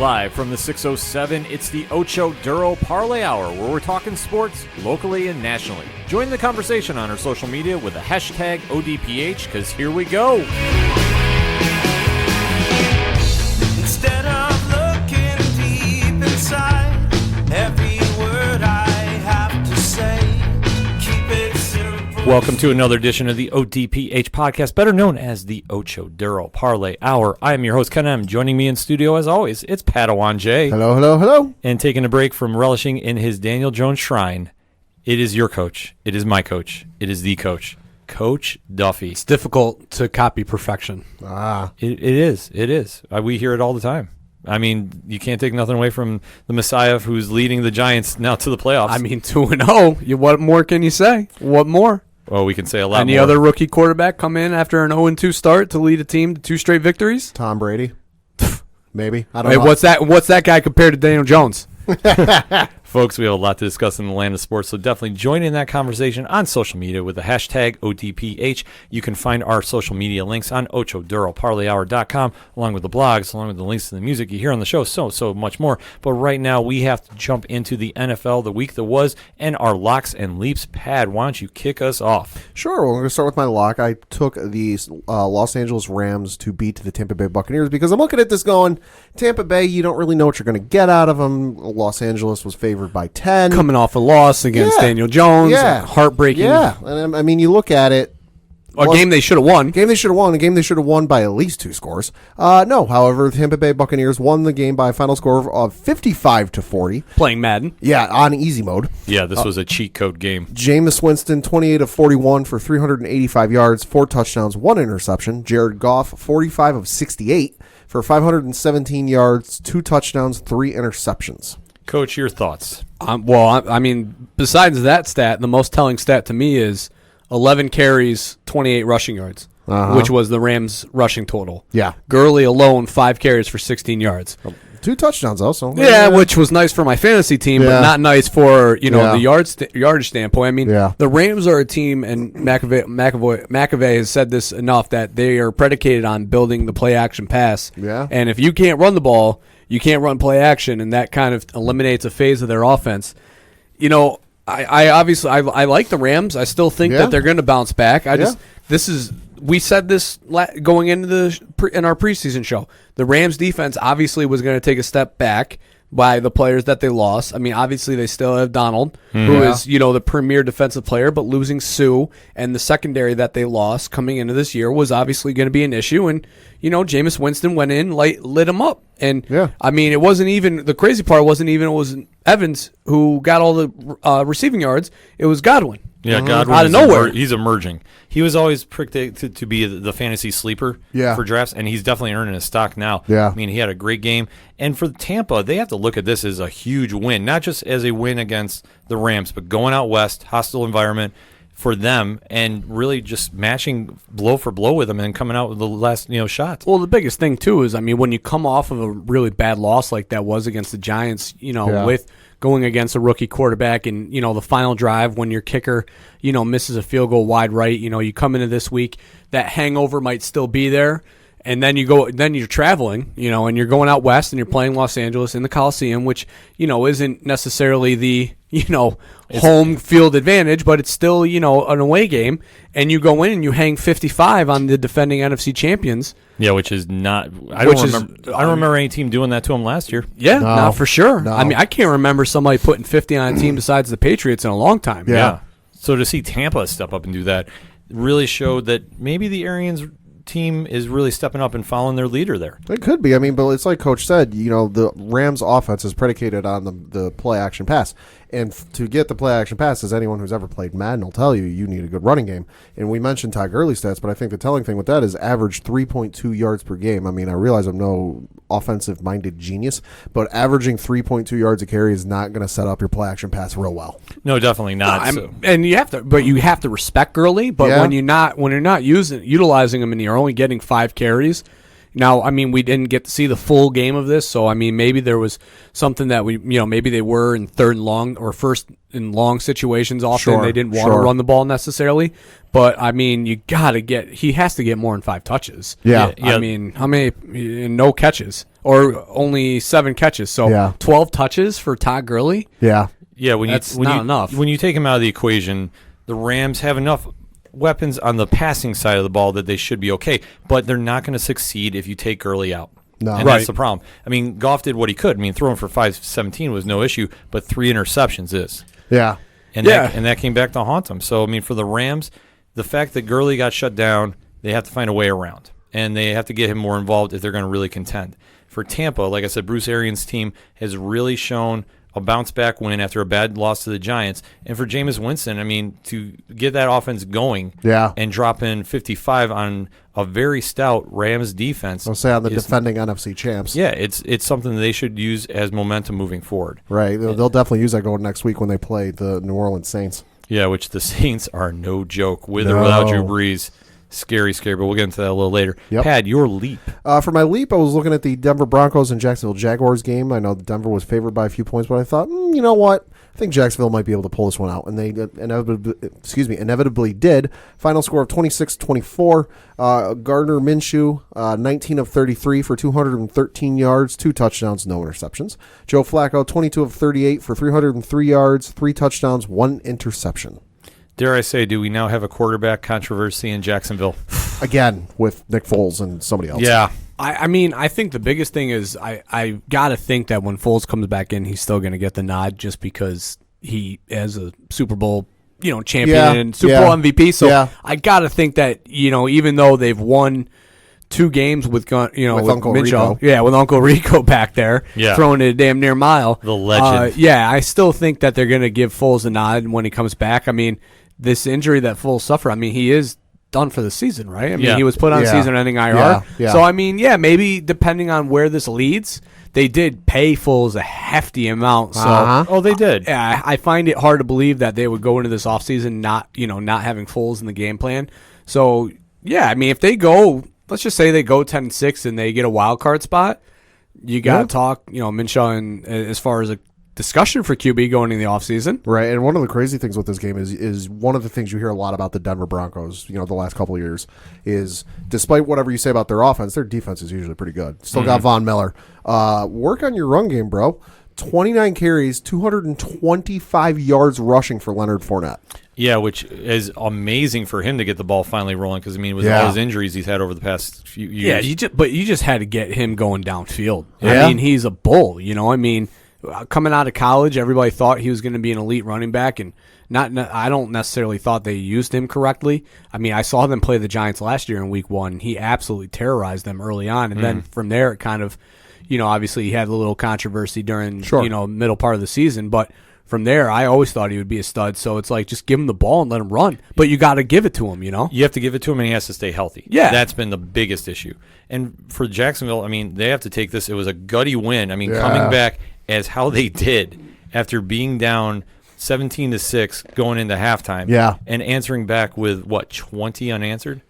Live from the 607, it's the Ocho Duro Parlay Hour, where we're talking sports locally and nationally. Join the conversation on our social media with the hashtag ODPH, because here we go. Instead of looking deep inside, every word I have to say, keep it simple. Welcome to another edition of the ODPH podcast, better known as the Ocho Duro Parlay Hour. I am your host, Ken M. Joining me in studio, as always, it's Padawan J. Hello, hello, hello. And taking a break from relishing in his Daniel Jones shrine, it is your coach. It is my coach. It is the coach. Coach Duffy. It's difficult to copy perfection. It is. It is. We hear it all the time. I mean, you can't take nothing away from the Messiah who's leading the Giants now to the playoffs. I mean, 2-0. What more can you say? What more? Well, we can say a lot Any more. other rookie quarterback come in after an 0-2 start to lead a team to 2 straight victories? Tom Brady. Maybe. I don't Hey, know. what's that guy compared to Daniel Jones? Folks, we have a lot to discuss in the land of sports, so definitely join in that conversation on social media with the hashtag ODPH. You can find our social media links on OchoDuroParlayHour.com, along with the blogs, along with the links to the music you hear on the show, so much more. But right now, we have to jump into the NFL, the week that was, and our locks and leaps. Pad, why don't you kick us off? Sure. Well, I'm going to start with my lock. I took the Los Angeles Rams to beat the Tampa Bay Buccaneers because I'm looking at this going, Tampa Bay, you don't really know what you're going to get out of them. Los Angeles was favored by 10. Coming off a loss against Daniel Jones. Yeah. Heartbreaking. Yeah. And I mean, you look at it. A game they should have won. A game they should have won by at least 2 scores. No, however, the Tampa Bay Buccaneers won the game by a final score of 55-40. Playing Madden. Yeah, on easy mode. Yeah, this was a cheat code game. Jameis Winston, 28 of 41 for 385 yards, 4 touchdowns, 1 interception. Jared Goff, 45 of 68 for 517 yards, 2 touchdowns, 3 interceptions. Coach, your thoughts? I mean, besides that stat, the most telling stat to me is 11 carries, 28 rushing yards, which was the Rams' rushing total. Yeah. Gurley alone, 5 carries for 16 yards. 2 touchdowns also. Yeah, which was nice for my fantasy team, but not nice for the yardage standpoint. I mean, the Rams are a team, and McAvey has said this enough that they are predicated on building the play action pass. Yeah. And if you can't run the ball, you can't run play action, and that kind of eliminates a phase of their offense. You know, I obviously like the Rams. I still think that they're going to bounce back. We said this going into in our preseason show. The Rams defense obviously was going to take a step back by the players that they lost. I mean, obviously they still have Donald, who is, the premier defensive player, but losing Sue and the secondary that they lost coming into this year was obviously going to be an issue. And, Jameis Winston went in, lit him up. And, I mean, it wasn't even, the crazy part wasn't Evans who got all the receiving yards. It was Godwin. Yeah, Godwin out of nowhere. He's emerging. He was always predicted to be the fantasy sleeper for drafts, and he's definitely earning his stock now. Yeah. I mean, he had a great game. And for Tampa, they have to look at this as a huge win, not just as a win against the Rams, but going out west, hostile environment for them, and really just matching blow for blow with them and coming out with the last shots. Well, the biggest thing, too, is, I mean, when you come off of a really bad loss like that was against the Giants, with going against a rookie quarterback and, the final drive when your kicker, misses a field goal wide right, you come into this week, that hangover might still be there. And then you're traveling, and you're going out west and you're playing Los Angeles in the Coliseum, which, isn't necessarily the, home field advantage, but it's still, an away game. And you go in and you hang 55 on the defending NFC champions. Yeah, which is not. I don't remember any team doing that to them last year. Yeah, not for sure. No. I mean, I can't remember somebody putting 50 on a team besides the Patriots in a long time. Yeah. So to see Tampa step up and do that really showed that maybe the Arians team is really stepping up and following their leader there. It could be. I mean, but it's like Coach said, the Rams offense is predicated on the play action pass. And to get the play action pass, as anyone who's ever played Madden will tell you, you need a good running game. And we mentioned Ty Gurley's stats, but I think the telling thing with that is average 3.2 yards per game. I mean, I realize I'm no offensive-minded genius, but averaging 3.2 yards a carry is not going to set up your play action pass real well. No, definitely not. And you have to respect Gurley, but when you're not utilizing him and you're only getting 5 carries, Now, I mean, we didn't get to see the full game of this, so I mean, maybe there was something that maybe they were in third and long or first and long situations often. Sure, They didn't want to run the ball necessarily, but I mean, he has to get more than 5 touches. Yeah. I mean, how many? No catches or only 7 catches, so 12 touches for Todd Gurley. Yeah. Yeah, That's not enough. When you take him out of the equation, the Rams have enough weapons on the passing side of the ball that they should be okay, but they're not going to succeed if you take Gurley out. No. And that's the problem. I mean, Goff did what he could. I mean, throwing for 517 was no issue, but 3 interceptions is. Yeah. And that came back to haunt them. So, I mean, for the Rams, the fact that Gurley got shut down, they have to find a way around. And they have to get him more involved if they're going to really contend. For Tampa, like I said, Bruce Arians' team has really shown a bounce-back win after a bad loss to the Giants. And for Jameis Winston, I mean, to get that offense going and drop in 55 on a very stout Rams defense. I'll say on the defending NFC champs. Yeah, it's something that they should use as momentum moving forward. Right. They'll definitely use that going next week when they play the New Orleans Saints. Yeah, which the Saints are no joke, with or without Drew Brees. Scary, but we'll get into that a little later. Yep. Pad, your leap. For my leap, I was looking at the Denver Broncos and Jacksonville Jaguars game. I know Denver was favored by a few points, but I thought, you know what? I think Jacksonville might be able to pull this one out, and they inevitably did. Final score of 26-24. Gardner Minshew, 19 of 33 for 213 yards, 2 touchdowns, no interceptions. Joe Flacco, 22 of 38 for 303 yards, 3 touchdowns, 1 interception. Dare I say, do we now have a quarterback controversy in Jacksonville? Again, with Nick Foles and somebody else. Yeah. I mean, I think the biggest thing is I got to think that when Foles comes back in, he's still going to get the nod just because he is a Super Bowl champion and Super Bowl MVP. So I got to think that, even though they've won 2 games with Uncle Rico. Yeah, with Uncle Rico back there throwing it a damn near mile. The legend. I still think that they're going to give Foles a nod when he comes back. I mean, this injury that Foles suffered, I mean, he is done for the season, right? I mean, he was put on season-ending IR. Yeah. So, I mean, maybe depending on where this leads, they did pay Foles a hefty amount. So, Oh, they did. Yeah, I find it hard to believe that they would go into this offseason not having Foles in the game plan. So, I mean, if they go, let's just say they go 10-6 and they get a wild card spot, you got to talk, Minshew and as far as a discussion for QB going into the offseason. Right, and one of the crazy things with this game is one of the things you hear a lot about the Denver Broncos, the last couple of years, is despite whatever you say about their offense, their defense is usually pretty good. Still got Von Miller. Work on your run game, bro. 29 carries, 225 yards rushing for Leonard Fournette. Yeah, which is amazing for him to get the ball finally rolling because, I mean, with all his injuries he's had over the past few years. Yeah, you just had to get him going downfield. Yeah. I mean, he's a bull, I mean, coming out of college, everybody thought he was going to be an elite running back, and I don't necessarily thought they used him correctly. I mean, I saw them play the Giants last year in Week 1. He absolutely terrorized them early on, and then from there it kind of, obviously he had a little controversy during, middle part of the season, but from there, I always thought he would be a stud. So it's like, just give him the ball and let him run. But you got to give it to him, You have to give it to him, and he has to stay healthy. Yeah. That's been the biggest issue. And for Jacksonville, I mean, they have to take this. It was a gutty win. I mean, coming back as how they did after being down 17-6 going into halftime. Yeah. And answering back with, 20 unanswered?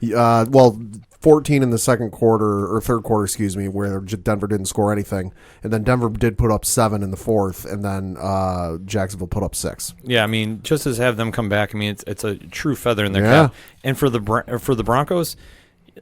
14 in the second quarter, or third quarter, where Denver didn't score anything. And then Denver did put up 7 in the fourth, and then Jacksonville put up 6. Yeah, I mean, just as have them come back, I mean, it's a true feather in their cap. And for the Broncos,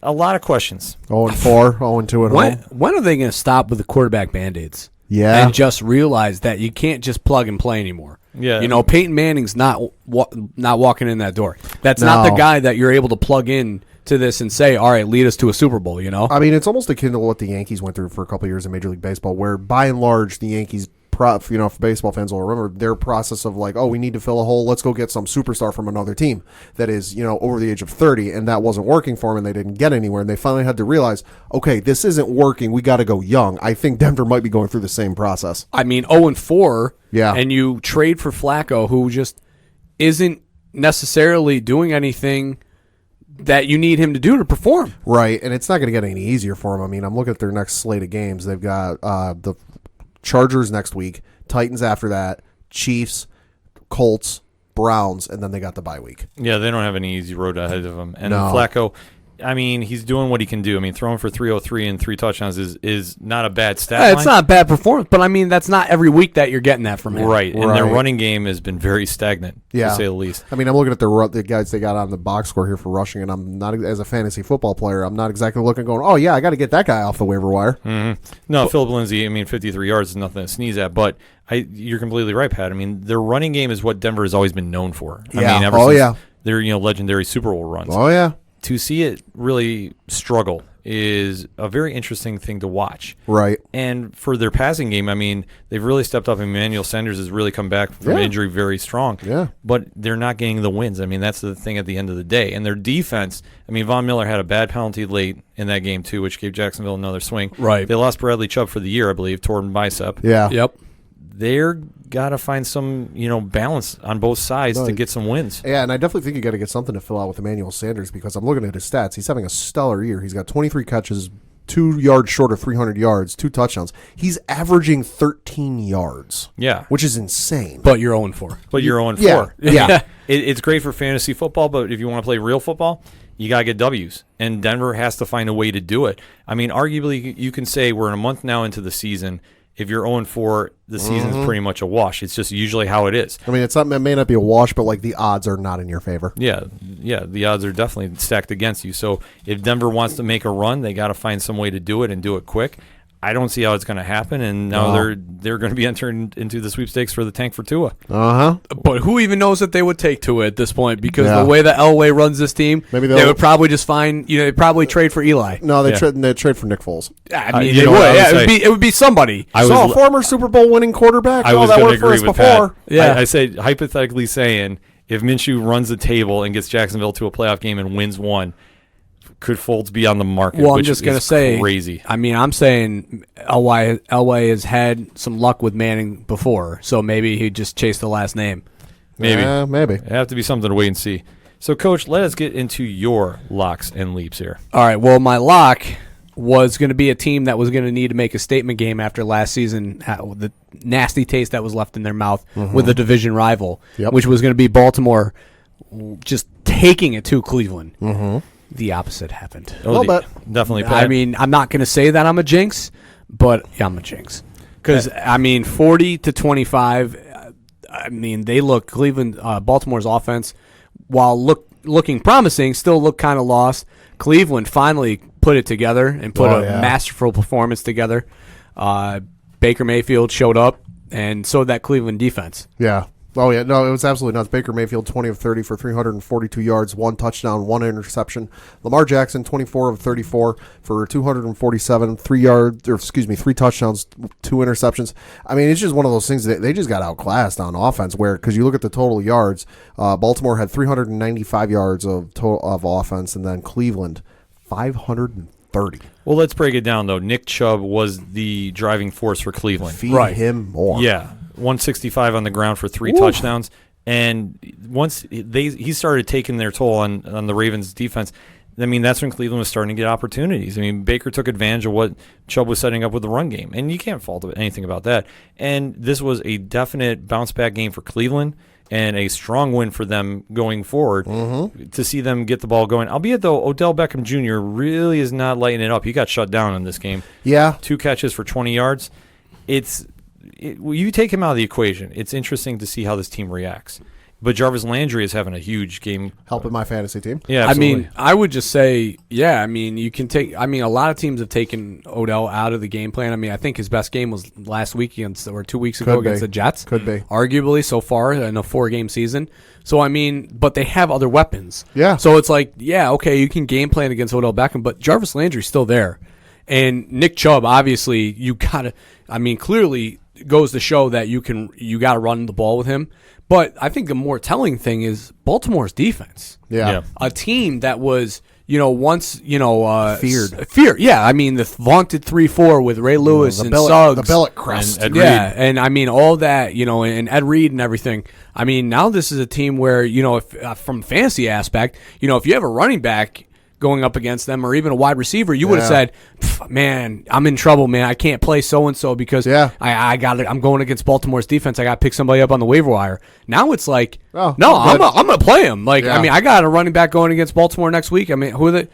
a lot of questions. 0-4, 0-2 at home. When are they going to stop with the quarterback Band-Aids? Yeah. And just realize that you can't just plug and play anymore. Yeah. Peyton Manning's not walking in that door. That's not the guy that you're able to plug in to this and say, all right, lead us to a Super Bowl, I mean, it's almost akin to what the Yankees went through for a couple of years in Major League Baseball, where by and large the Yankees, for baseball fans will remember their process of like, we need to fill a hole, let's go get some superstar from another team that is, over the age of 30, and that wasn't working for them, and they didn't get anywhere, and they finally had to realize, okay, this isn't working, we got to go young. I think Denver might be going through the same process. I mean, 0-4, yeah, and you trade for Flacco, who just isn't necessarily doing anything that you need him to do to perform. Right, and it's not going to get any easier for him. I mean, I'm looking at their next slate of games. They've got the Chargers next week, Titans after that, Chiefs, Colts, Browns, and then they got the bye week. Yeah, they don't have any easy road ahead of them. And No. Flacco, I mean, he's doing what he can do. I mean, throwing for 303 and 3 touchdowns is not a bad stat It's not a bad performance, but I mean, that's not every week that you're getting that from him. Right, and their running game has been very stagnant, to say the least. I mean, I'm looking at the guys they got on the box score here for rushing, and I'm not, as a fantasy football player, I'm not exactly looking going, oh, yeah, I got to get that guy off the waiver wire. Mm-hmm. No, Philip Lindsay, I mean, 53 yards is nothing to sneeze at, but you're completely right, Pat. I mean, their running game is what Denver has always been known for. I mean, ever since their legendary Super Bowl runs. Oh, yeah. To see it really struggle is a very interesting thing to watch. Right. And for their passing game, I mean, they've really stepped up. Emmanuel Sanders has really come back from injury very strong. Yeah. But they're not getting the wins. I mean, that's the thing at the end of the day. And their defense, I mean, Von Miller had a bad penalty late in that game, too, which gave Jacksonville another swing. Right. They lost Bradley Chubb for the year, I believe, torn bicep. Yeah. Yep. They're got to find some, balance on both sides to get some wins. Yeah, and I definitely think you got to get something to fill out with Emmanuel Sanders because I'm looking at his stats. He's having a stellar year. He's got 23 catches, 2 yards short of 300 yards, 2 touchdowns. He's averaging 13 yards. Yeah. Which is insane. But you're 0-4. But you're 0-4. Yeah. It's great for fantasy football, but if you want to play real football, you got to get W's. And Denver has to find a way to do it. I mean, arguably, you can say we're a month now into the season. If you're 0-4, the season's pretty much a wash. It's just usually how it is. I mean, it's something that may not be a wash, but like the odds are not in your favor. Yeah, the odds are definitely stacked against you. So if Denver wants to make a run, they got to find some way to do it and do it quick. I don't see how it's going to happen, and now they're going to be entering into the sweepstakes for the tank for Tua. But who even knows that they would take Tua at this point? Because the way that Elway runs this team, maybe they would probably just find they'd probably trade for Eli. No, they'd trade for Nick Foles. I mean, they would. Yeah, it would be somebody. I saw a former Super Bowl winning quarterback. I was that going to worked for agree us with before. Pat. Yeah, I said hypothetically saying if Minshew runs the table and gets Jacksonville to a playoff game and wins one. Could Foles be on the market? Well, I'm just going to say, crazy. I mean, I'm saying Elway has had some luck with Manning before, so maybe he just chased the last name. Maybe. Maybe. It'd have to be something to wait and see. So, Coach, let us get into your locks and leaps here. All right. Well, my lock was going to be a team that was going to need to make a statement game after last season, the nasty taste that was left in their mouth with a division rival, which was going to be Baltimore just taking it to Cleveland. The opposite happened. Definitely. Pat. I mean, I'm not going to say that I'm a jinx, but I'm a jinx. Because, I mean, 40-25, I mean, they look, Baltimore's offense, while looking promising, still look kind of lost. Cleveland finally put it together and put a masterful performance together. Baker Mayfield showed up, and so did that Cleveland defense. Yeah. Oh, yeah. No, it was absolutely nuts. Baker Mayfield, 20 of 30 for 342 yards, 1 touchdown, 1 interception. Lamar Jackson, 24 of 34 for 247, 3 touchdowns, 2 interceptions. I mean, it's just one of those things that they just got outclassed on offense because you look at the total yards, Baltimore had 395 yards of offense, and then Cleveland, 530. Well, let's break it down, though. Nick Chubb was the driving force for Cleveland. Feed him more. Yeah. 165 on the ground for 3 touchdowns, and once he started taking their toll on the Ravens' defense, I mean, that's when Cleveland was starting to get opportunities. I mean, Baker took advantage of what Chubb was setting up with the run game, and you can't fault anything about that. And this was a definite bounce-back game for Cleveland and a strong win for them going forward to see them get the ball going. Albeit, though, Odell Beckham Jr. really is not lighting it up. He got shut down in this game. Yeah. 2 catches for 20 yards. You take him out of the equation, it's interesting to see how this team reacts. But Jarvis Landry is having a huge game. Helping my fantasy team. Yeah, absolutely. I mean, I would just say, I mean, you can take – I mean, a lot of teams have taken Odell out of the game plan. I mean, I think his best game was last week or 2 weeks ago against the Jets. Could be. Arguably so far in a 4-game season. So, I mean, but they have other weapons. Yeah. So it's like, okay, you can game plan against Odell Beckham, but Jarvis Landry's still there. And Nick Chubb, obviously, you got to – I mean, clearly – goes to show that you got to run the ball with him. But I think the more telling thing is Baltimore's defense. Yeah. A team that was, once, feared. Feared. Yeah. I mean, the vaunted 3-4 with Ray Lewis and Suggs. The Bellick crest. And Ed Reed. And I mean, all that, and Ed Reed and everything. I mean, now this is a team where, if from fantasy aspect, if you have a running back going up against them or even a wide receiver, you would have said, man, I'm in trouble, man. I can't play so-and-so because I got it. I'm going against Baltimore's defense. I got to pick somebody up on the waiver wire. Now it's like, I'm going to play him. Like, I mean, I got a running back going against Baltimore next week. I mean, who are they?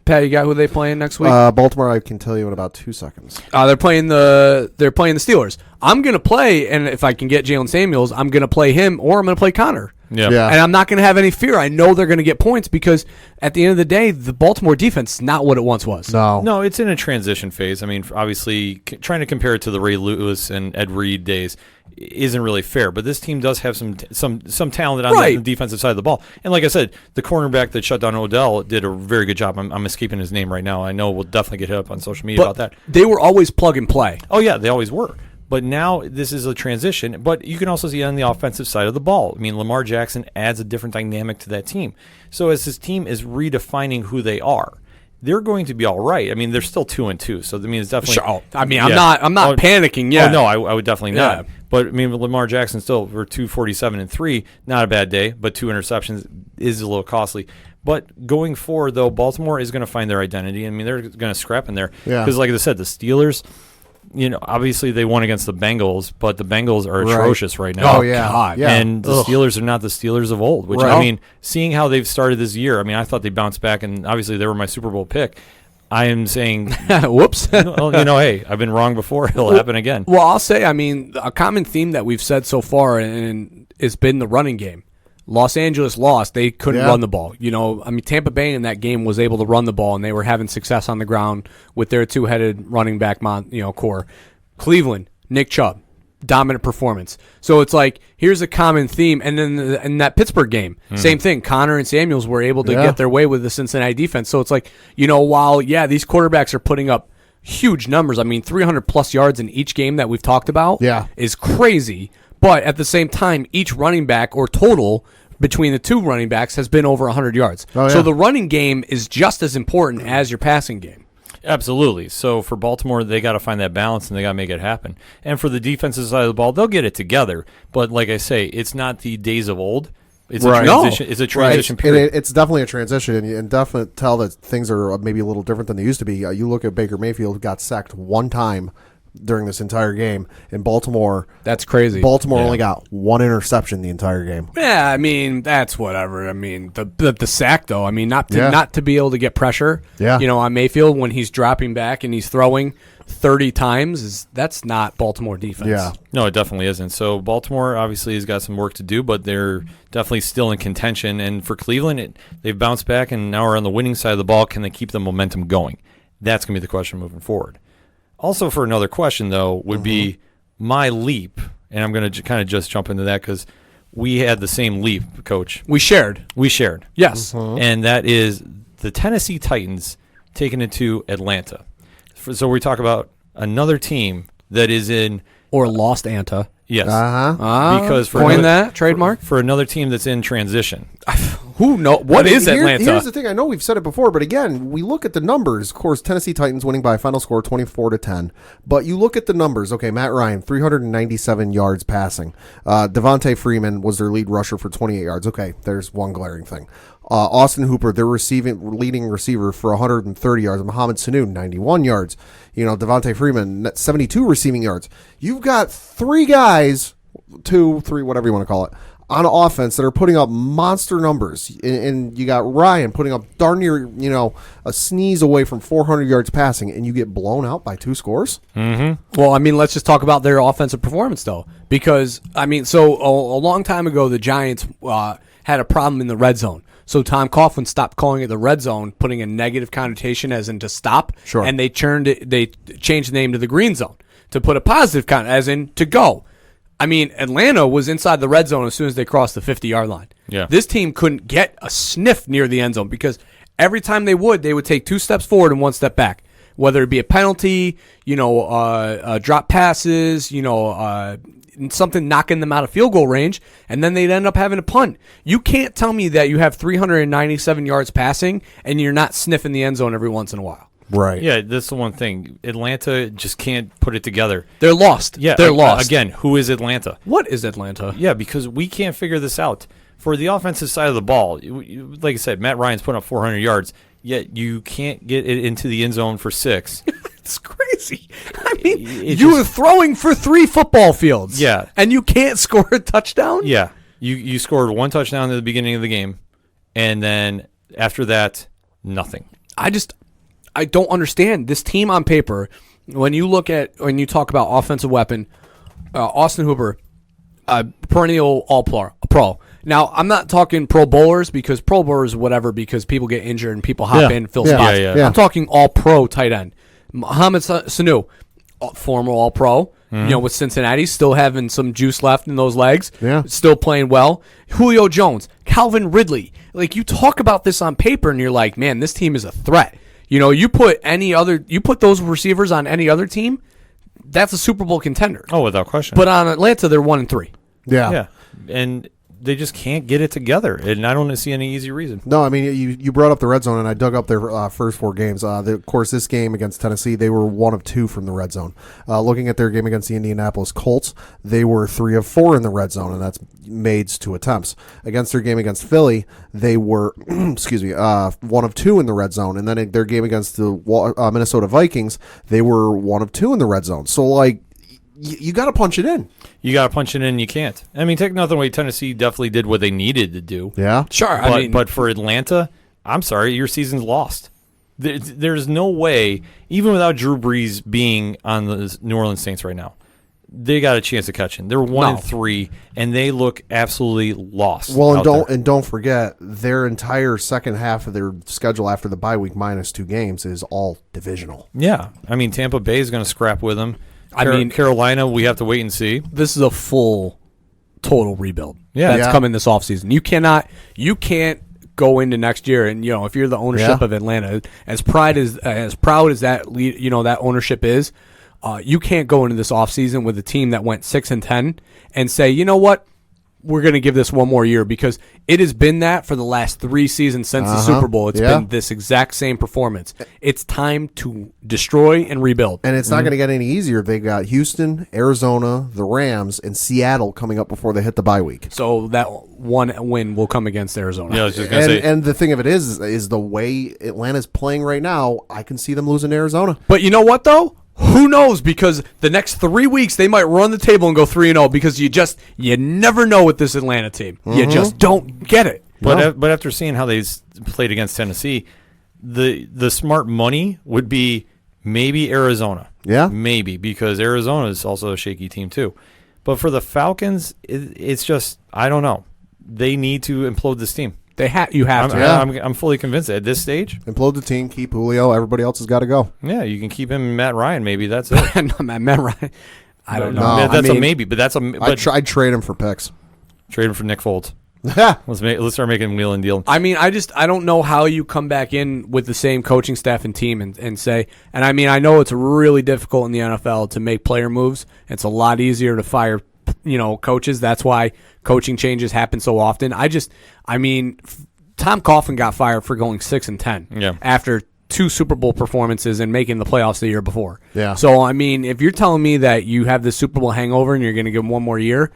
Pat, you got who they playing next week? Baltimore, I can tell you in about 2 seconds. They're playing the Steelers. I'm gonna play, and if I can get Jalen Samuels, I'm gonna play him, or I'm gonna play Connor. Yeah. And I'm not gonna have any fear. I know they're gonna get points because at the end of the day, the Baltimore defense is not what it once was. No, it's in a transition phase. I mean, obviously, trying to compare it to the Ray Lewis and Ed Reed days isn't really fair. But this team does have some talent on the defensive side of the ball. And like I said, the cornerback that shut down Odell did a very good job. I'm escaping his name right now. I know we'll definitely get hit up on social media about that. They were always plug and play. Oh yeah, they always were. But now this is a transition. But you can also see on the offensive side of the ball. I mean, Lamar Jackson adds a different dynamic to that team. So as this team is redefining who they are, they're going to be all right. I mean, they're still 2-2. So I mean, it's definitely. Sure. I mean, I'm not panicking yet. Oh no, I would definitely not. But I mean, Lamar Jackson still for 247-3, not a bad day. But 2 interceptions is a little costly. But going forward, though, Baltimore is going to find their identity. I mean, they're going to scrap in there because, like I said, the Steelers. You know, obviously they won against the Bengals, but the Bengals are atrocious right now. Oh, yeah. God. Yeah. And the Steelers are not the Steelers of old, which, I mean, seeing how they've started this year, I mean, I thought they bounced back, and obviously they were my Super Bowl pick. I am saying, whoops. well, hey, I've been wrong before. It'll happen again. Well, I'll say, I mean, a common theme that we've said so far and it's been the running game. Los Angeles lost. They couldn't run the ball. You know, I mean, Tampa Bay in that game was able to run the ball, and they were having success on the ground with their two-headed running back, core. Cleveland, Nick Chubb, dominant performance. So it's like, here's a common theme. And then in that Pittsburgh game, same thing. Connor and Samuels were able to get their way with the Cincinnati defense. So it's like, while, these quarterbacks are putting up huge numbers. I mean, 300-plus yards in each game that we've talked about is crazy. But at the same time, each running back or total between the two running backs has been over 100 yards. So the running game is just as important as your passing game. Absolutely. So for Baltimore, they got to find that balance and they got to make it happen. And for the defensive side of the ball, they'll get it together. But like I say, it's not the days of old. It's a transition. It's a transition period. It's definitely a transition, and definitely tell that things are maybe a little different than they used to be. You look at Baker Mayfield, got sacked one time during this entire game. In Baltimore, that's crazy. Baltimore only got one interception the entire game. Yeah, I mean, that's whatever. I mean, the sack though. I mean, not to be able to get pressure. Yeah. On Mayfield when he's dropping back and he's throwing 30 times that's not Baltimore defense. Yeah. No, it definitely isn't. So Baltimore obviously has got some work to do, but they're definitely still in contention. And for Cleveland, they've bounced back and now are on the winning side of the ball. Can they keep the momentum going? That's going to be the question moving forward. Also, for another question, though, would be my leap, and I'm going to kind of just jump into that because we had the same leap, Coach. We shared. Yes. Yes. And that is the Tennessee Titans taking it to Atlanta. So we talk about another team that is in... Or lost Anta. Yes. Because for that trademark? For another team that's in transition. Who knows? What is Atlanta? Here's the thing. I know we've said it before, but again, we look at the numbers. Of course, Tennessee Titans winning by a final score 24-10. But you look at the numbers. Okay, Matt Ryan, 397 yards passing. Devontae Freeman was their lead rusher for 28 yards. Okay, there's one glaring thing. Austin Hooper, their leading receiver for 130 yards. Mohamed Sanu, 91 yards. Devontae Freeman, 72 receiving yards. You've got three guys, 2, 3, whatever you want to call it, on offense that are putting up monster numbers. And you got Ryan putting up darn near, a sneeze away from 400 yards passing, and you get blown out by 2 scores? Mm-hmm. Well, I mean, let's just talk about their offensive performance, though. Because, I mean, so a long time ago, the Giants had a problem in the red zone. So Tom Coughlin stopped calling it the red zone, putting a negative connotation as in to stop. Sure. And they changed the name to the green zone to put a positive as in to go. I mean, Atlanta was inside the red zone as soon as they crossed the 50-yard line. Yeah. This team couldn't get a sniff near the end zone because every time they would take 2 steps forward and 1 step back. Whether it be a penalty, drop passes, something knocking them out of field goal range, and then they'd end up having a punt. You can't tell me that you have 397 yards passing and you're not sniffing the end zone every once in a while. Right. Yeah, that's the one thing. Atlanta just can't put it together. They're lost. Yeah, they're lost. Again, who is Atlanta? What is Atlanta? Yeah, because we can't figure this out. For the offensive side of the ball, like I said, Matt Ryan's putting up 400 yards, yet you can't get it into the end zone for 6. It's crazy. I mean, you were throwing for 3 football fields. Yeah. And you can't score a touchdown? Yeah. You scored 1 touchdown at the beginning of the game, and then after that, nothing. I don't understand this team on paper. When you talk about offensive weapon, Austin Hooper, perennial all-pro. Now, I'm not talking Pro Bowlers because Pro Bowlers, whatever, because people get injured and people hop in, fill spots. Yeah. I'm talking all-pro tight end. Mohamed Sanu, former all-pro, with Cincinnati, still having some juice left in those legs, still playing well. Julio Jones, Calvin Ridley. Like, you talk about this on paper and you're like, man, this team is a threat. You put those receivers on any other team, that's a Super Bowl contender. Oh, without question. But on Atlanta, they're 1-3. Yeah. And they just can't get it together, and I don't see any easy reason. No, I mean, you brought up the red zone, and I dug up their first 4 games. Of course, this game against Tennessee, they were 1 of 2 from the red zone. Looking at their game against the Indianapolis Colts, they were 3 of 4 in the red zone, and that's made 2 attempts. Against their game against Philly, they were 1 of 2 in the red zone, and then in their game against the Minnesota Vikings, they were 1 of 2 in the red zone. So, like, you got to punch it in. You got to punch it in, and you can't. I mean, take nothing away. Tennessee definitely did what they needed to do. Yeah. Sure. But for Atlanta, I'm sorry, your season's lost. There's no way, even without Drew Brees being on the New Orleans Saints right now, they got a chance of catching. They're 1-3, and they look absolutely lost. Well, and don't forget, their entire second half of their schedule after the bye week minus 2 games is all divisional. Yeah. I mean, Tampa Bay is going to scrap with them. Carolina, we have to wait and see. This is a full, total rebuild. Yeah. That's coming this offseason. You can't go into next year and, if you're the ownership of Atlanta, as proud as that that ownership is, you can't go into this offseason with a team that went 6-10 and say, you know what? We're going to give this one more year, because it has been that for the last 3 seasons since the Super Bowl. It's been this exact same performance. It's time to destroy and rebuild. And it's not going to get any easier. They got Houston, Arizona, the Rams, and Seattle coming up before they hit the bye week. So that one win will come against Arizona. Yeah, I was just going to say. And the thing of it is the way Atlanta's playing right now, I can see them losing to Arizona. But you know what, though? Who knows? Because the next 3 weeks they might run the table and go 3-0, because you never know with this Atlanta team. You just don't get it. But after seeing how they played against Tennessee, the smart money would be maybe Arizona. Yeah, maybe, because Arizona is also a shaky team too. But for the Falcons, it's just, I don't know. They need to implode this team. You have to. I'm fully convinced at this stage. Implode the team, keep Julio. Everybody else has got to go. Yeah, you can keep him and Matt Ryan. Maybe that's it. Matt Ryan. I don't know. No, That's a maybe, but that's a. I'd trade him for picks. Trade him for Nick Foles. Yeah. Let's start making wheel and deal. I mean, I don't know how you come back in with the same coaching staff and team and say, and I mean, I know it's really difficult in the NFL to make player moves. It's a lot easier to fire, coaches. That's why coaching changes happen so often. Tom Coughlin got fired for going 6-10 after 2 Super Bowl performances and making the playoffs the year before. Yeah. So, I mean, if you're telling me that you have this Super Bowl hangover and you're going to give him one more year,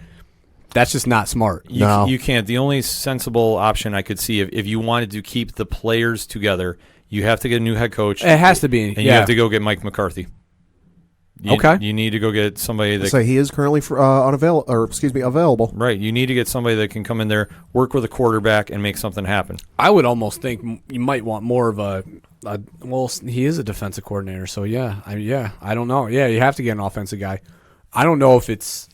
that's just not smart. You can't. The only sensible option I could see, if you wanted to keep the players together, you have to get a new head coach. It has to be. And you have to go get Mike McCarthy. You need to go get somebody that. So he is currently available. Right. You need to get somebody that can come in there, work with a quarterback, and make something happen. I would almost think you might want more of well, he is a defensive coordinator, so I don't know. Yeah, you have to get an offensive guy. I don't know if it's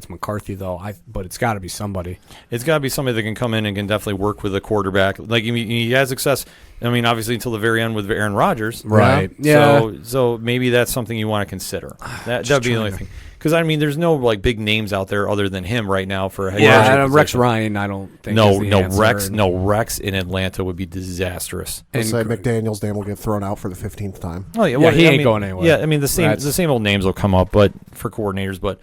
McCarthy though. But it's got to be somebody. It's got to be somebody that can come in and can definitely work with a quarterback. Like he has success. I mean, obviously until the very end with Aaron Rodgers, right? Yeah. So maybe that's something you want to consider. That'd be the only thing. Because I mean, there's no big names out there other than him right now for a head coach. Rex Ryan. I don't think. Rex in Atlanta would be disastrous. And McDaniel's name will get thrown out for the 15th time. Oh yeah, he ain't going anywhere. Yeah, I mean the same old names will come up, but for coordinators, but.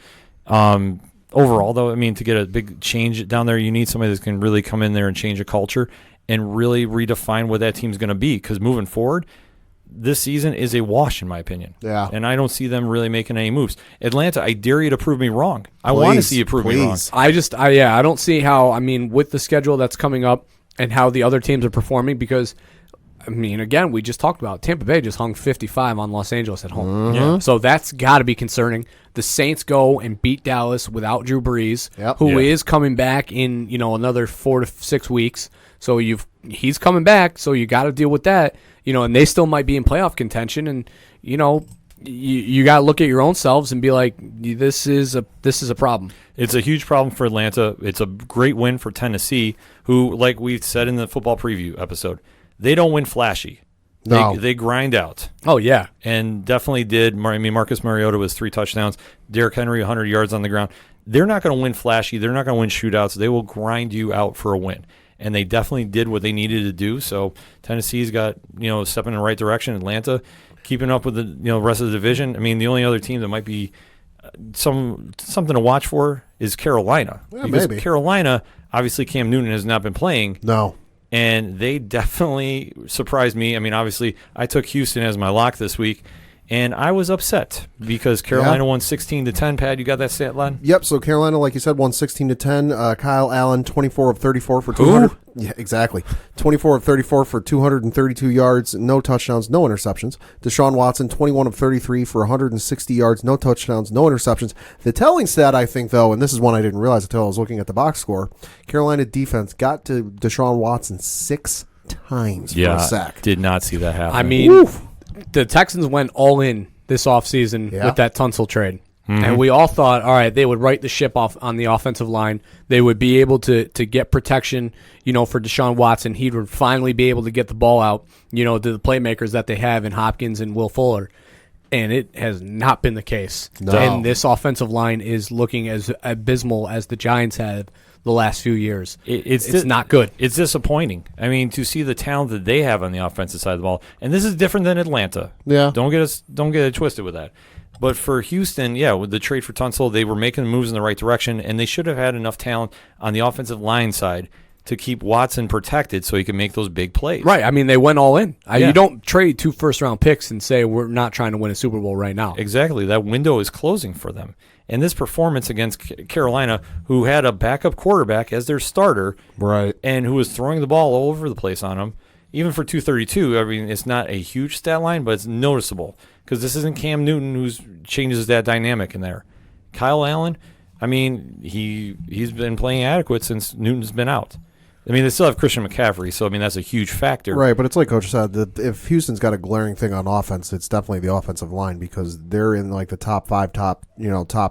Overall, though, I mean, to get a big change down there, you need somebody that can really come in there and change a culture and really redefine what that team's going to be. Because moving forward, this season is a wash, in my opinion. Yeah. And I don't see them really making any moves. Atlanta, I dare you to prove me wrong. I want to see you prove me wrong. I don't see how, I mean, with the schedule that's coming up and how the other teams are performing, because I mean, again, we just talked about Tampa Bay just hung 55 on Los Angeles at home. Mm-hmm. Yeah. So that's got to be concerning. The Saints go and beat Dallas without Drew Brees, who is coming back in another 4 to 6 weeks. So he's coming back, so you got to deal with that. And they still might be in playoff contention, and you got to look at your own selves and be like, this is a problem. It's a huge problem for Atlanta. It's a great win for Tennessee, who, like we said in the football preview episode, they don't win flashy. No. They grind out. Oh, yeah. And definitely did. Marcus Mariota was 3 touchdowns. Derrick Henry, 100 yards on the ground. They're not going to win flashy. They're not going to win shootouts. They will grind you out for a win. And they definitely did what they needed to do. So Tennessee's got, stepping in the right direction. Atlanta keeping up with the rest of the division. I mean, the only other team that might be something to watch for is Carolina. Yeah, because maybe. Carolina, obviously Cam Newton has not been playing. No. And they definitely surprised me. I mean, obviously, I took Houston as my lock this week, and I was upset because Carolina won 16-10. Pat, you got that stat line? Yep. So Carolina, like you said, won 16-10. Kyle Allen, 24 of 34 for 200. Yeah, exactly. 24 of 34 for 232 yards, no touchdowns, no interceptions. Deshaun Watson, 21 of 33 for 160 yards, no touchdowns, no interceptions. The telling stat, I think, though, and this is one I didn't realize until I was looking at the box score, Carolina defense got to Deshaun Watson 6 times for a sack. Did not see that happen. I mean, the Texans went all in this offseason with that Tunsil trade. And we all thought, all right, they would right the ship off on the offensive line. They would be able to get protection, for Deshaun Watson. He would finally be able to get the ball out, to the playmakers that they have in Hopkins and Will Fuller. And it has not been the case. No. And this offensive line is looking as abysmal as the Giants have the last few years. It's not good. It's disappointing. I mean, to see the talent that they have on the offensive side of the ball, and this is different than Atlanta. Yeah. Don't get it twisted with that. But for Houston, with the trade for Tunsil, they were making moves in the right direction, and they should have had enough talent on the offensive line side to keep Watson protected so he can make those big plays. Right. I mean, they went all in. You don't trade 2 first-round picks and say we're not trying to win a Super Bowl right now. Exactly. That window is closing for them. And this performance against Carolina, who had a backup quarterback as their starter, right, and who was throwing the ball all over the place on them, even for 232, I mean, it's not a huge stat line, but it's noticeable because this isn't Cam Newton who changes that dynamic in there. Kyle Allen, I mean, he's been playing adequate since Newton's been out. I mean, they still have Christian McCaffrey, so, I mean, that's a huge factor. Right, but it's like Coach said, that if Houston's got a glaring thing on offense, it's definitely the offensive line because they're in like the top 5, top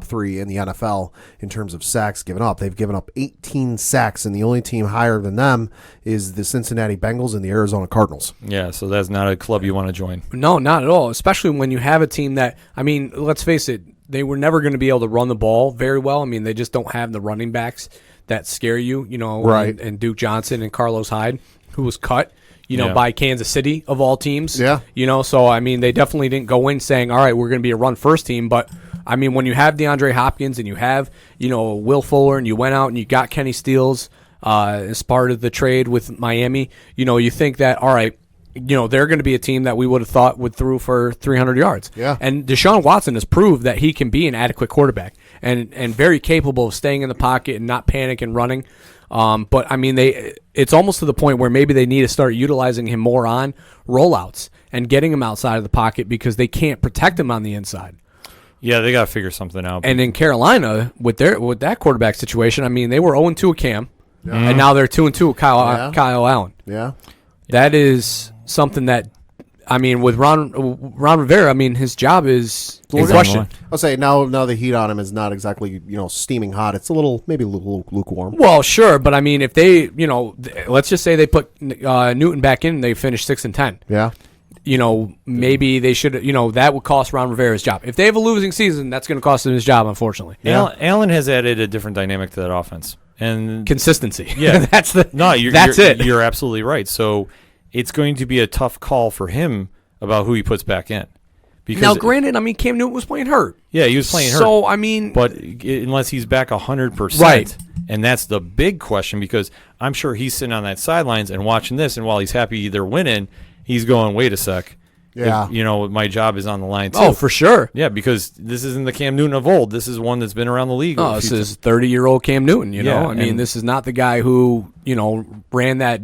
3 in the NFL in terms of sacks given up. They've given up 18 sacks, and the only team higher than them is the Cincinnati Bengals and the Arizona Cardinals. Yeah, so that's not a club you want to join. No, not at all, especially when you have a team that, I mean, let's face it, they were never going to be able to run the ball very well. I mean, they just don't have the running backs that scare you, right. and Duke Johnson and Carlos Hyde, who was cut, by Kansas City of all teams. Yeah. So, I mean, they definitely didn't go in saying, all right, we're going to be a run-first team. But, I mean, when you have DeAndre Hopkins and you have, Will Fuller and you went out and you got Kenny Stills as part of the trade with Miami, you think that, all right, they're going to be a team that we would have thought would throw for 300 yards. Yeah. And Deshaun Watson has proved that he can be an adequate quarterback and very capable of staying in the pocket and not panic and running. But, I mean, it's almost to the point where maybe they need to start utilizing him more on rollouts and getting him outside of the pocket because they can't protect him on the inside. Yeah, they got to figure something out. And in Carolina, with that quarterback situation, I mean, they were 0-2 with Cam, and now they're 2-2 with Kyle Allen. Yeah. That is something that, I mean, with Ron Rivera, I mean, his job is in question. I'll say now the heat on him is not exactly steaming hot. It's maybe a little lukewarm. Well, sure, but I mean, if they let's just say they put Newton back in, and they finish 6-10. Yeah. Maybe they should. That would cost Ron Rivera's job. If they have a losing season, that's going to cost him his job, unfortunately. Yeah. Allen has added a different dynamic to that offense and consistency. Yeah, that's it. You're absolutely right. So it's going to be a tough call for him about who he puts back in. Because now, granted, I mean, Cam Newton was playing hurt. Yeah, he was playing hurt. So, I mean... But unless he's back 100%. Right. And that's the big question because I'm sure he's sitting on that sidelines and watching this, and while he's happy they're winning, he's going, wait a sec. Yeah. My job is on the line, too. Oh, for sure. Yeah, because this isn't the Cam Newton of old. This is one that's been around the league. Oh, this is 30-year-old Cam Newton, Yeah, I mean, this is not the guy who, ran that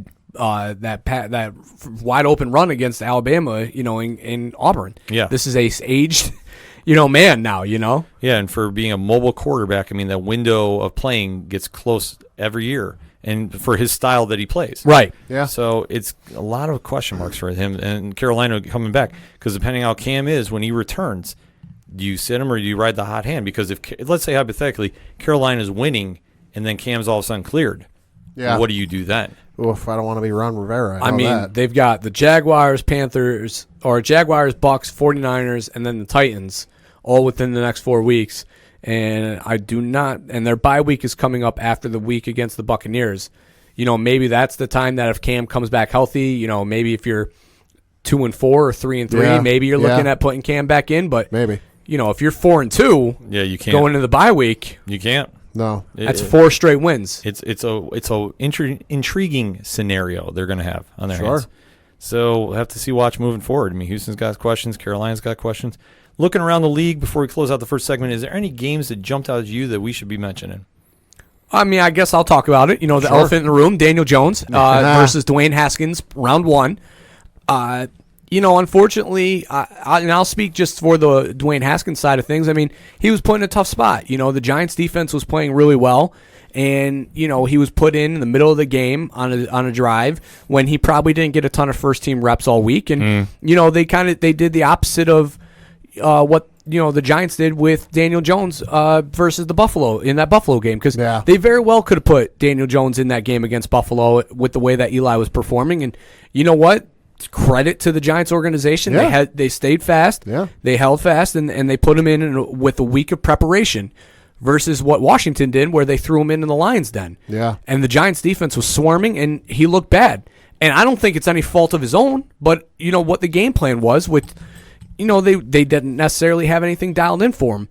wide open run against Alabama, in Auburn. Yeah. This is a aged, man now, Yeah, and for being a mobile quarterback, I mean, that window of playing gets close every year. and for his style that he plays. Right. Yeah. So it's a lot of question marks for him and Carolina coming back, because depending how Cam is when he returns, do you sit him or do you ride the hot hand? Because if, let's say hypothetically, Carolina's winning and then Cam's all of a sudden cleared, what do you do then? Oof, I don't want to be Ron Rivera. I know mean, that. they've got the Jaguars, Panthers, or Jaguars, Bucks, 49ers, and then the Titans all within the next 4 weeks. And and their bye week is coming up after the week against the Buccaneers. Maybe that's the time that if Cam comes back healthy, maybe if you're 2-4 or 3-3, maybe you're looking at putting Cam back in. But maybe, if you're 4-2, you can't going into the bye week. You can't. No, that's 4 straight wins. It's a intriguing scenario they're going to have on their Sure. hands. So we'll have to watch moving forward. I mean, Houston's got questions, Carolina's got questions. Looking around the league before we close out the first segment, is there any games that jumped out at you that we should be mentioning? I mean, I guess I'll talk about it. The elephant in the room, Daniel Jones versus Dwayne Haskins, round 1. Unfortunately, and I'll speak just for the Dwayne Haskins side of things. I mean, he was put in a tough spot. The Giants' defense was playing really well, and he was put in the middle of the game on a drive when he probably didn't get a ton of first-team reps all week. And they did the opposite of what the Giants did with Daniel Jones versus the Buffalo in that Buffalo game, because they very well could have put Daniel Jones in that game against Buffalo with the way that Eli was performing. And you know what? Credit to the Giants organization. Yeah. They stayed fast. Yeah. They held fast, and they put him in with a week of preparation versus what Washington did, where they threw him in the Lions' den. Yeah. And the Giants' defense was swarming, and he looked bad. And I don't think it's any fault of his own, but what the game plan was with, they didn't necessarily have anything dialed in for him.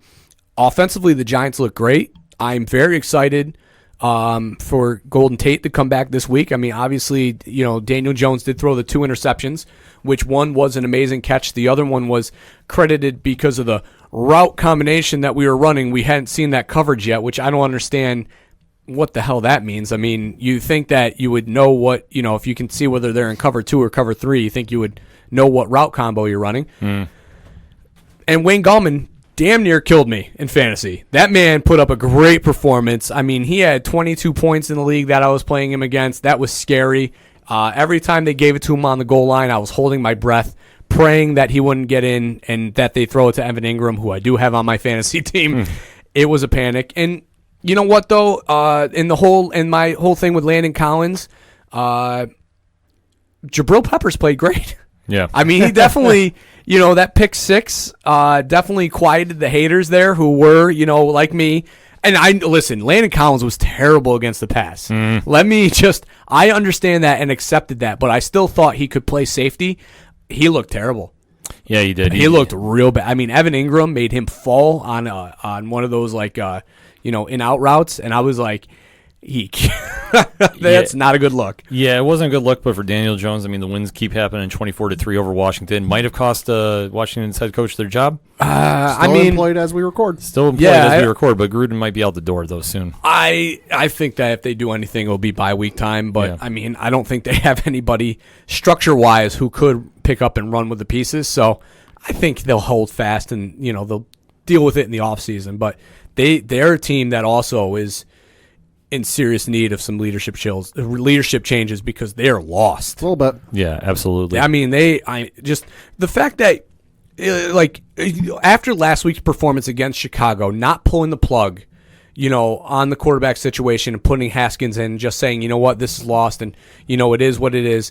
Offensively, the Giants look great. I'm very excited for Golden Tate to come back this week. I mean, obviously, Daniel Jones did throw the 2 interceptions, which one was an amazing catch. The other one was credited because of the route combination that we were running. We hadn't seen that coverage yet, which I don't understand what the hell that means. I mean, you think that you would know what, if you can see whether they're in cover 2 or cover 3, you think you would know what route combo you're running. And Wayne Gallman damn near killed me in fantasy. That man put up a great performance. I mean, he had 22 points in the league that I was playing him against. That was scary. Every time they gave it to him on the goal line, I was holding my breath, praying that he wouldn't get in and that they throw it to Evan Ingram, who I do have on my fantasy team. It was a panic. And you know what, though? In my whole thing with Landon Collins, Jabril Peppers played great. Yeah. I mean, he definitely, that pick 6 definitely quieted the haters there who were, like me. And listen, Landon Collins was terrible against the pass. I understand that and accepted that, but I still thought he could play safety. He looked terrible. Yeah, he did. He looked real bad. I mean, Evan Ingram made him fall on one of those in-out routes, and I was like, that's not a good look. Yeah, it wasn't a good look, but for Daniel Jones, I mean, the wins keep happening 24-3 over Washington. Might have cost Washington's head coach their job. Employed as we record. Still employed as we record, but Gruden might be out the door, though, soon. I think that if they do anything, it'll be bye-week time, but, I mean, I don't think they have anybody structure-wise who could pick up and run with the pieces, so I think they'll hold fast and, they'll deal with it in the offseason, but they're a team that also is in serious need of some leadership changes because they're lost. A little bit. Yeah, absolutely. I mean, the fact that, after last week's performance against Chicago, not pulling the plug, on the quarterback situation and putting Haskins in, just saying, you know what, this is lost and, it is what it is.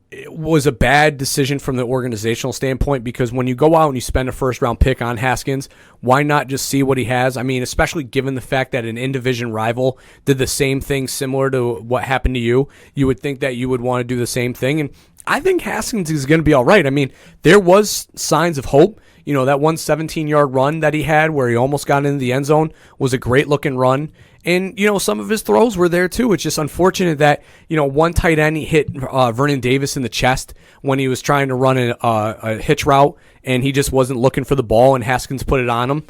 It was a bad decision from the organizational standpoint because when you go out and you spend a first-round pick on Haskins, why not just see what he has? I mean, especially given the fact that an in-division rival did the same thing similar to what happened to you, you would think that you would want to do the same thing. And I think Haskins is going to be all right. I mean, there was signs of hope. That one 17-yard run that he had where he almost got into the end zone was a great-looking run. And, some of his throws were there, too. It's just unfortunate that, one tight end, he hit Vernon Davis in the chest when he was trying to run a hitch route, and he just wasn't looking for the ball, and Haskins put it on him.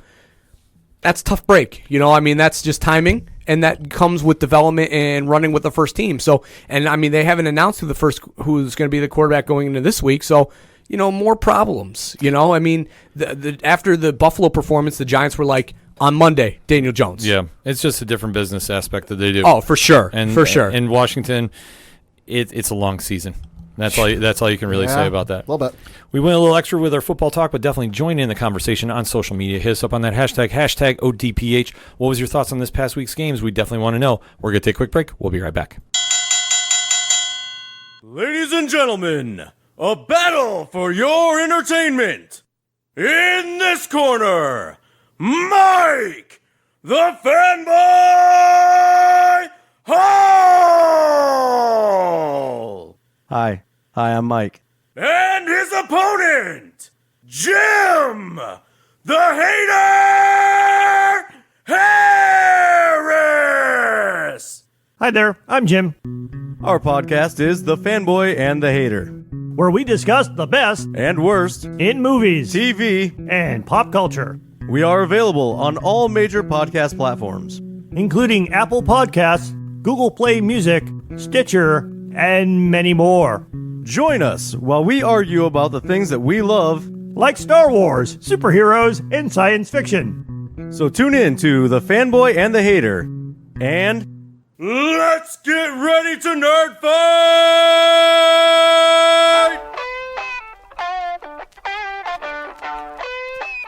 That's a tough break. That's just timing, and that comes with development and running with the first team. So, and, they haven't announced who's going to be the quarterback going into this week, so more problems. After the Buffalo performance, the Giants were like, On Monday, Daniel Jones. Yeah, it's just a different business aspect that they do. Oh, for sure. And for sure. In Washington, it's a long season. That's all you can really say about that. A little bit. We went a little extra with our football talk, but definitely join in the conversation on social media. Hit us up on that hashtag ODPH. What was your thoughts on this past week's games? We definitely want to know. We're going to take a quick break. We'll be right back. Ladies and gentlemen, a battle for your entertainment. In this corner, Mike, the Fanboy Hall. Hi, I'm Mike. And his opponent, Jim, the Hater Harris. Hi there, I'm Jim, Our podcast is The Fanboy and the Hater. where we discuss the best And worst, in movies TV. and pop culture, We are available on all major podcast platforms. including Apple Podcasts, Google Play Music, Stitcher, and many more. Join us while we argue about the things that we love. Like Star Wars, superheroes, and science fiction. So tune in to The Fanboy and the Hater. And Let's get ready to nerd fight!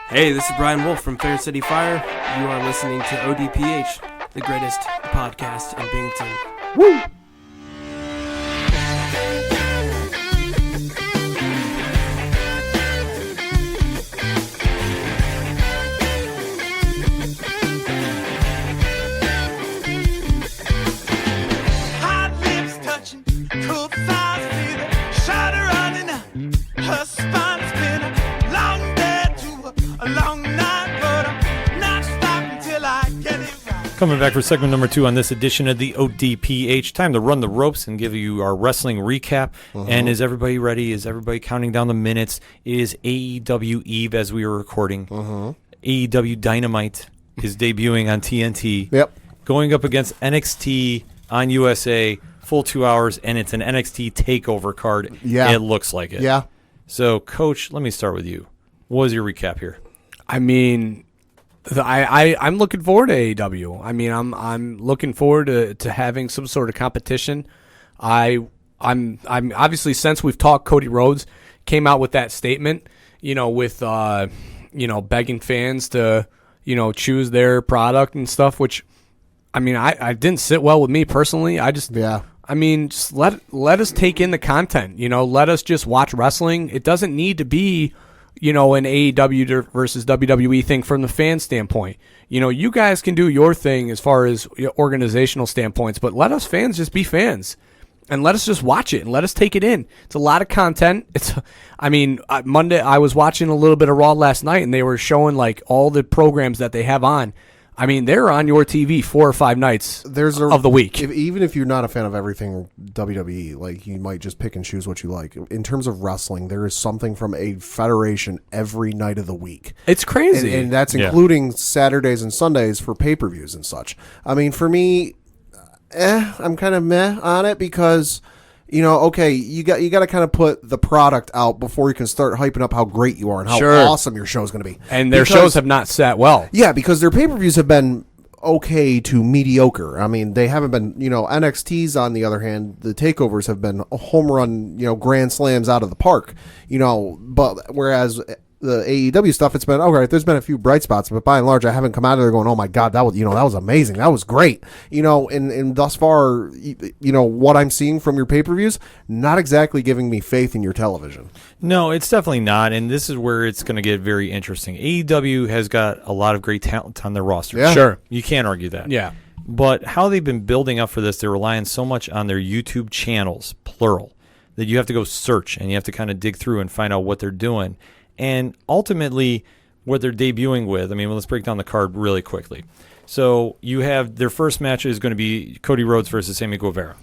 Hey, this is Brian Wolf from Fair City Fire. You are listening to ODPH, the greatest podcast in Binghamton. Woo! Hot lips touching, cool thighs feeling, shawty running up, her spine spinning. Long day to a long night, but I'm not stopping till I get it right. Coming back for segment number 2 on this edition of the ODPH. Time to run the ropes and give you our wrestling recap. And is everybody ready? Is everybody counting down the minutes? It is AEW Eve as we were recording. AEW Dynamite is debuting on TNT. Yep. Going up against NXT on USA, full 2 hours, and it's an NXT takeover card. Yeah. It looks like it. Yeah. So, Coach, let me start with you. What was your recap here? I mean, I'm looking forward to AEW. I mean, I'm looking forward to having some sort of competition. I'm obviously, since we've talked, Cody Rhodes came out with that statement, with begging fans to choose their product and stuff, which I mean, I didn't sit well with me personally. Just let us take in the content. Let us just watch wrestling. It doesn't need to be an AEW versus WWE thing from the fan standpoint. You guys can do your thing as far as organizational standpoints, but let us fans just be fans. And let us just watch it and let us take it in. It's a lot of content. Monday I was watching a little bit of Raw last night, and they were showing like all the programs that they have on. I mean, they're on your TV 4 or 5 nights of the week. Even if you're not a fan of everything WWE, like you might just pick and choose what you like. In terms of wrestling, there is something from a federation every night of the week. It's crazy. And that's including Saturdays and Sundays for pay-per-views and such. I mean, for me, I'm kind of meh on it because, okay, you got to kind of put the product out before you can start hyping up how great you are and how awesome your show is going to be. And their shows have not sat well. Yeah, because their pay-per-views have been okay to mediocre. I mean, they haven't been, NXT's on the other hand, the takeovers have been a home run, grand slams out of the park, but whereas the AEW stuff, it's been okay. There's been a few bright spots, but by and large, I haven't come out of there going, "Oh my God, that was amazing, that was great." And thus far, what I'm seeing from your pay-per-views, not exactly giving me faith in your television. No, it's definitely not, and this is where it's going to get very interesting. AEW has got a lot of great talent on their roster. Yeah. Sure. You can't argue that. Yeah. But how they've been building up for this, they're relying so much on their YouTube channels, plural, that you have to go search and you have to kind of dig through and find out what they're doing. And ultimately, what they're debuting with, let's break down the card really quickly. So you have their first match is going to be Cody Rhodes versus Sammy Guevara.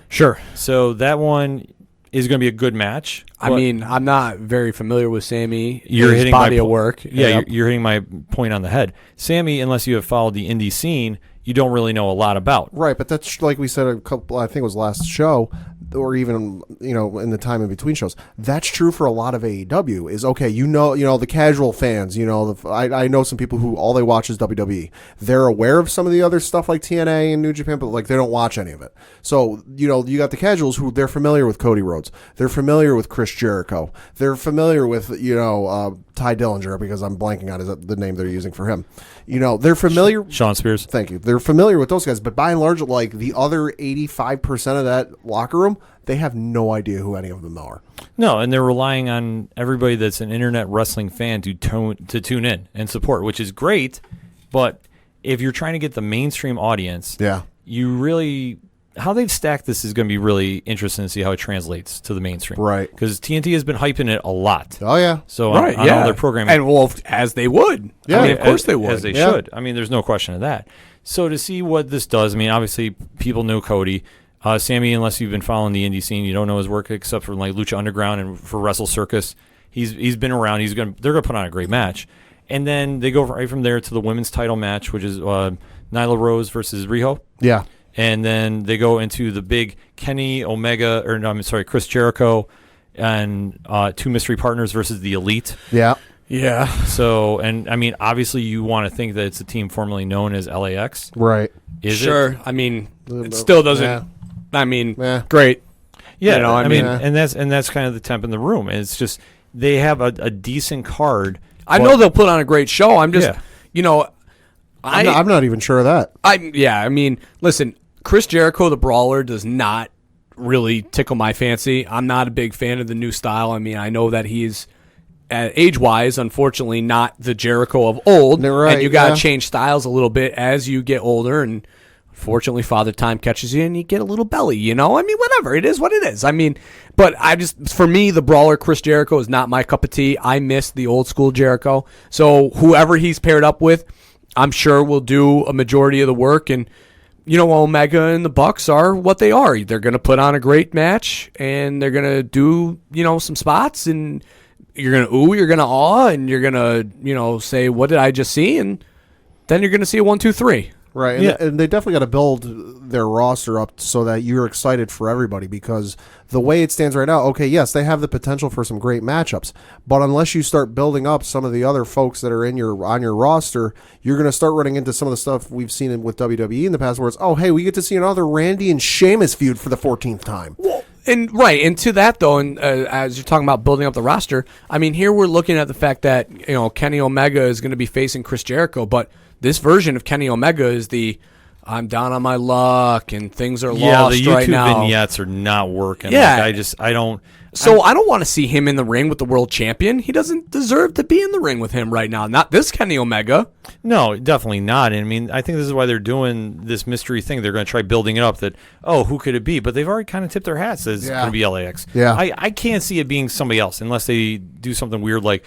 Sure. So that one is going to be a good match. I'm not very familiar with Sammy. You're his hitting body my of work. Yeah, you're hitting my point on the head. Sammy, unless you have followed the indie scene, you don't really know a lot about. Right, but that's like we said I think it was last show. or even in the time in between shows. That's true for a lot of AEW. Is okay, the casual fans. I know some people who all they watch is WWE. They're aware of some of the other stuff like TNA and New Japan, but like they don't watch any of it. So you got the casuals who they're familiar with Cody Rhodes. They're familiar with Chris Jericho. They're familiar with Ty Dillinger, because I'm blanking on the name they're using for him. They're familiar. Sean Spears. Thank you. They're familiar with those guys, but by and large, like the other 85% of that locker room, they have no idea who any of them are. No, and they're relying on everybody that's an internet wrestling fan to tune in and support, which is great. But if you're trying to get the mainstream audience, you really, how they've stacked this is going to be really interesting to see how it translates to the mainstream. Right. Because TNT has been hyping it a lot. Oh, yeah. So on all their programming. And as they would. Yeah. I mean, of course they would. As they should. I mean, there's no question of that. So to see what this does, I mean, obviously people know Cody. Sammy, unless you've been following the indie scene, you don't know his work except for like Lucha Underground and for Wrestle Circus. He's been around. They're gonna put on a great match, and then they go right from there to the women's title match, which is Nyla Rose versus Riho. Yeah, and then they go into the big Chris Jericho and two mystery partners versus the Elite. Yeah. Yeah. So, and I mean, obviously, you want to think that it's a team formerly known as LAX, right? Is it? I mean, it still doesn't. Yeah. I mean, great. Yeah, I mean, and that's kind of the temp in the room. It's just they have a decent card. I know they'll put on a great show. I'm just, I'm not even sure of that. I mean, listen, Chris Jericho, the Brawler, does not really tickle my fancy. I'm not a big fan of the new style. I mean, I know that he's age-wise, unfortunately, not the Jericho of old, right, and you got to change styles a little bit as you get older, and fortunately, Father Time catches you, and you get a little belly, I mean, whatever, it is what it is. I mean, but for me, the Brawler, Chris Jericho, is not my cup of tea. I miss the old-school Jericho, so whoever he's paired up with, I'm sure will do a majority of the work, and Omega and the Bucks are what they are. They're going to put on a great match, and they're going to do, some spots, and you're going to ooh, you're going to awe, and you're going to, say, what did I just see? And then you're going to see a 1, 2, 3. Right. And they definitely got to build their roster up so that you're excited for everybody, because the way it stands right now, okay, yes, they have the potential for some great matchups, but unless you start building up some of the other folks that are on your roster, you're going to start running into some of the stuff we've seen with WWE in the past, where it's, oh, hey, we get to see another Randy and Sheamus feud for the 14th time. And to that though, and as you're talking about building up the roster, I mean, here we're looking at the fact that Kenny Omega is going to be facing Chris Jericho, but this version of Kenny Omega is I'm down on my luck and things are lost right now. Yeah, the YouTube vignettes are not working. Yeah, I don't. So I don't want to see him in the ring with the world champion. He doesn't deserve to be in the ring with him right now. Not this Kenny Omega. No, definitely not. And I mean, I think this is why they're doing this mystery thing. They're going to try building it up that, who could it be? But they've already kind of tipped their hats as it's going to be LAX. Yeah. I can't see it being somebody else unless they do something weird like,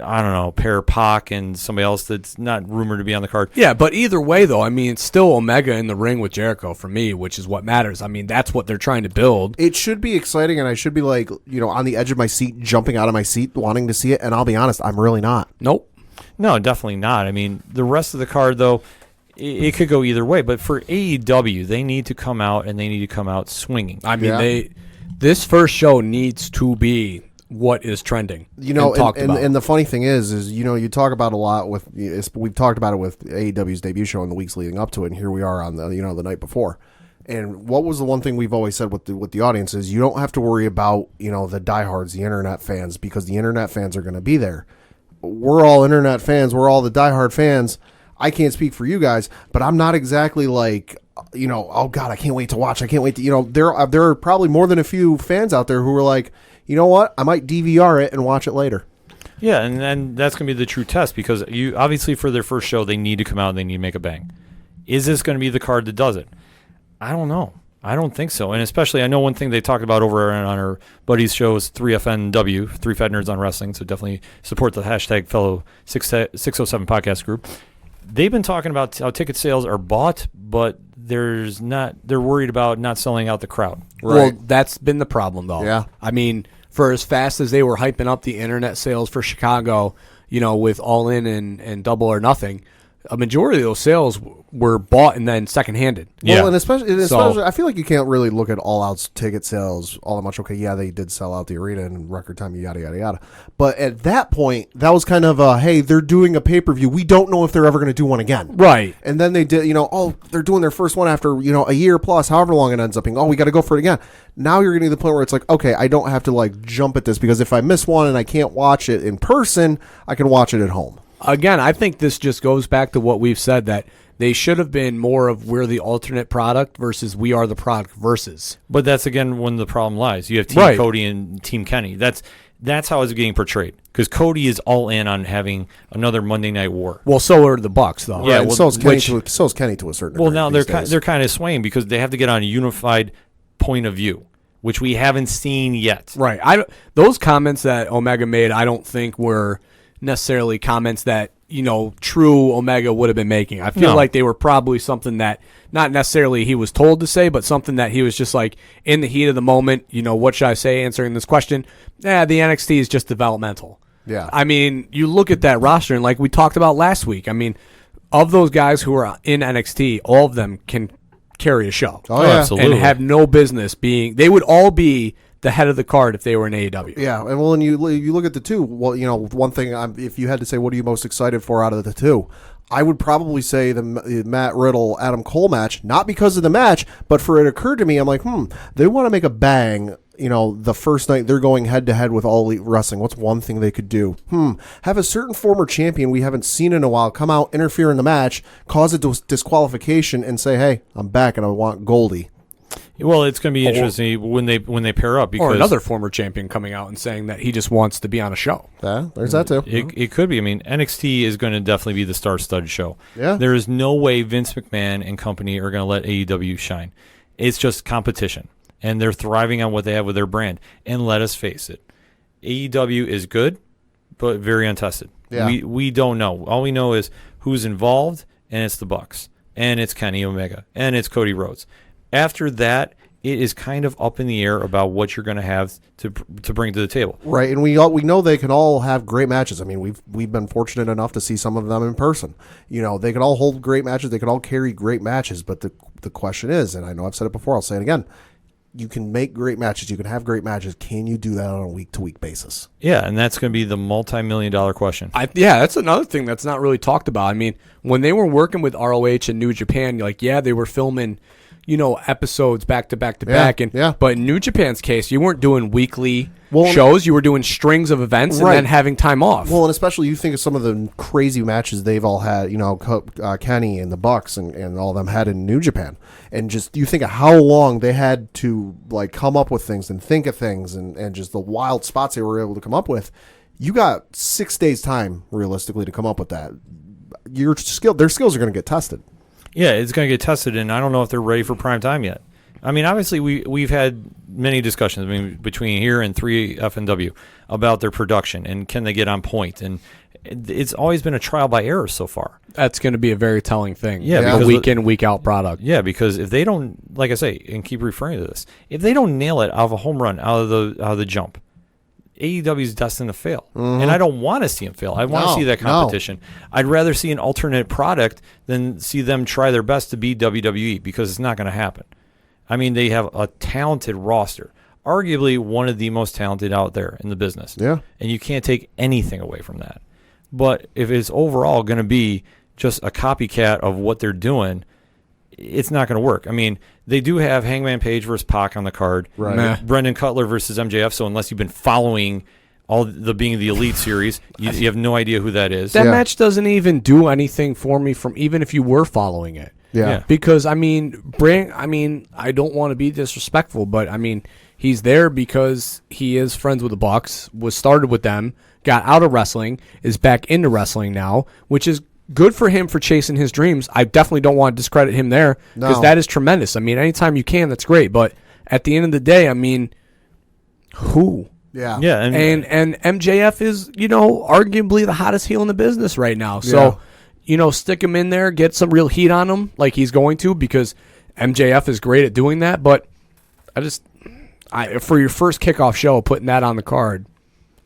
I don't know, pair Pac and somebody else that's not rumored to be on the card. Yeah, but either way, though, I mean, it's still Omega in the ring with Jericho for me, which is what matters. I mean, that's what they're trying to build. It should be exciting, and I should be like, on the edge of my seat, jumping out of my seat, wanting to see it, and I'll be honest, I'm really not. Nope. No, definitely not. I mean, the rest of the card, though, it could go either way. But for AEW, they need to come out, and they need to come out swinging. I mean, this first show needs to be what is trending. And the funny thing is you talk about a lot with, we've talked about it with AEW's debut show in the weeks leading up to it, and here we are on the the night before. And what was the one thing we've always said with the audience is you don't have to worry about the diehards, the internet fans, because the internet fans are going to be there. We're all internet fans. We're all the diehard fans. I can't speak for you guys, but I'm not exactly like, oh God, I can't wait to watch. I can't wait to, there are probably more than a few fans out there who are like, you know what? I might DVR it and watch it later. Yeah, and then that's going to be the true test, because you obviously for their first show, they need to come out and they need to make a bang. Is this going to be the card that does it? I don't know. I don't think so. And especially, I know one thing they talked about over on our buddy's show is 3FNW, 3 Fat Nerds on Wrestling, so definitely support the hashtag fellow 607 podcast group. They've been talking about how ticket sales are bought, but they're worried about not selling out the crowd. Right. Well, that's been the problem, though. Yeah. I mean, for as fast as they were hyping up the internet sales for Chicago, with All In and Double or Nothing, a majority of those sales were bought and then second-handed. Yeah. Well, and especially, I feel like you can't really look at All Out's ticket sales all that much. Okay, yeah, they did sell out the arena in record time, yada, yada, yada. But at that point, that was kind of hey, they're doing a pay-per-view. We don't know if they're ever going to do one again. Right. And then they did, they're doing their first one after, a year plus, however long it ends up being. Oh, we got to go for it again. Now you're getting to the point where it's like, okay, I don't have to like jump at this because if I miss one and I can't watch it in person, I can watch it at home. Again, I think this just goes back to what we've said, that they should have been more of we're the alternate product versus we are the product versus. But that's, again, when the problem lies. You have Team Cody and Team Kenny. That's how it's getting portrayed. Because Cody is all in on having another Monday Night War. Well, so are the Bucks, though. Yeah, Right, well, so is Kenny to a certain Well, degree now these they're days. kind of swaying because they have to get on a unified point of view, which we haven't seen yet. Right. Those comments that Omega made, I don't think were necessarily comments that, true Omega would have been making. I feel like they were probably something that not necessarily he was told to say, but something that he was just like in the heat of the moment, what should I say answering this question? The NXT is just developmental. Yeah. I mean, you look at that roster, and like we talked about last week, I mean, of those guys who are in NXT, all of them can carry a show. Oh, yeah. Absolutely. And have no business being, they would all be the head of the card if they were in AEW. Yeah, and well, and you look at the two. Well, one thing, if you had to say what are you most excited for out of the two, I would probably say the Matt Riddle Adam Cole match, not because of the match, but for it occurred to me, I'm like, they want to make a bang. The first night they're going head to head with All Elite Wrestling. What's one thing they could do? Have a certain former champion we haven't seen in a while come out, interfere in the match, cause a disqualification, and say, "Hey, I'm back and I want Goldie." Well, it's going to be interesting when they pair up. Because Or another former champion coming out and saying that he just wants to be on a show. Yeah, there's that too. It could be. I mean, NXT is going to definitely be the star-studded show. Yeah. There is no way Vince McMahon and company are going to let AEW shine. It's just competition, and they're thriving on what they have with their brand. And let us face it, AEW is good, but very untested. Yeah. We don't know. All we know is who's involved, and it's the Bucks, and it's Kenny Omega, and it's Cody Rhodes. After that, it is kind of up in the air about what you're going to have to bring to the table. Right, and we know they can all have great matches. I mean, we've been fortunate enough to see some of them in person. They can all hold great matches. They can all carry great matches. But the question is, and I know I've said it before, I'll say it again. You can make great matches. You can have great matches. Can you do that on a week-to-week basis? Yeah, and that's going to be the multi-million-dollar question. That's another thing that's not really talked about. I mean, when they were working with ROH and New Japan, they were filming episodes back to back to back. But in New Japan's case, you weren't doing weekly shows. You were doing strings of events and then having time off. Well, and especially you think of some of the crazy matches they've all had, Kenny and the Bucks and all of them had in New Japan. And just you think of how long they had to come up with things and think of things and just the wild spots they were able to come up with. You got 6 days time realistically to come up with that. Their skills are going to get tested. Yeah, it's going to get tested, and I don't know if they're ready for prime time yet. I mean, obviously, we've had many discussions between here and 3FNW about their production and can they get on point. And it's always been a trial by error so far. That's going to be a very telling thing. Yeah, a week in, week out product. Yeah, because if they don't, like I say, and keep referring to this, if they don't nail it out of a home run out of the jump, AEW is destined to fail. And I don't want to see them fail. I want to see that competition. I'd rather see an alternate product than see them try their best to beat WWE because it's not going to happen. I mean, they have a talented roster, arguably one of the most talented out there in the business. Yeah. And you can't take anything away from that. But if it's overall going to be just a copycat of what they're doing, it's not going to work. I mean, they do have Hangman Page versus Pac on the card. Right. Nah. Brendan Cutler versus MJF. So unless you've been following all the Being the Elite series, you have no idea who that is. That match doesn't even do anything for me from even if you were following it. Yeah. Because, I don't want to be disrespectful, but, he's there because he is friends with the Bucks, was started with them, got out of wrestling, is back into wrestling now, which is good for him for chasing his dreams. I definitely don't want to discredit him there because that is tremendous. Anytime you can, that's great. But at the end of the day, who? Yeah. Yeah. And MJF is, arguably the hottest heel in the business right now. So, stick him in there, get some real heat on him like he's going to because MJF is great at doing that. But for your first kickoff show, putting that on the card.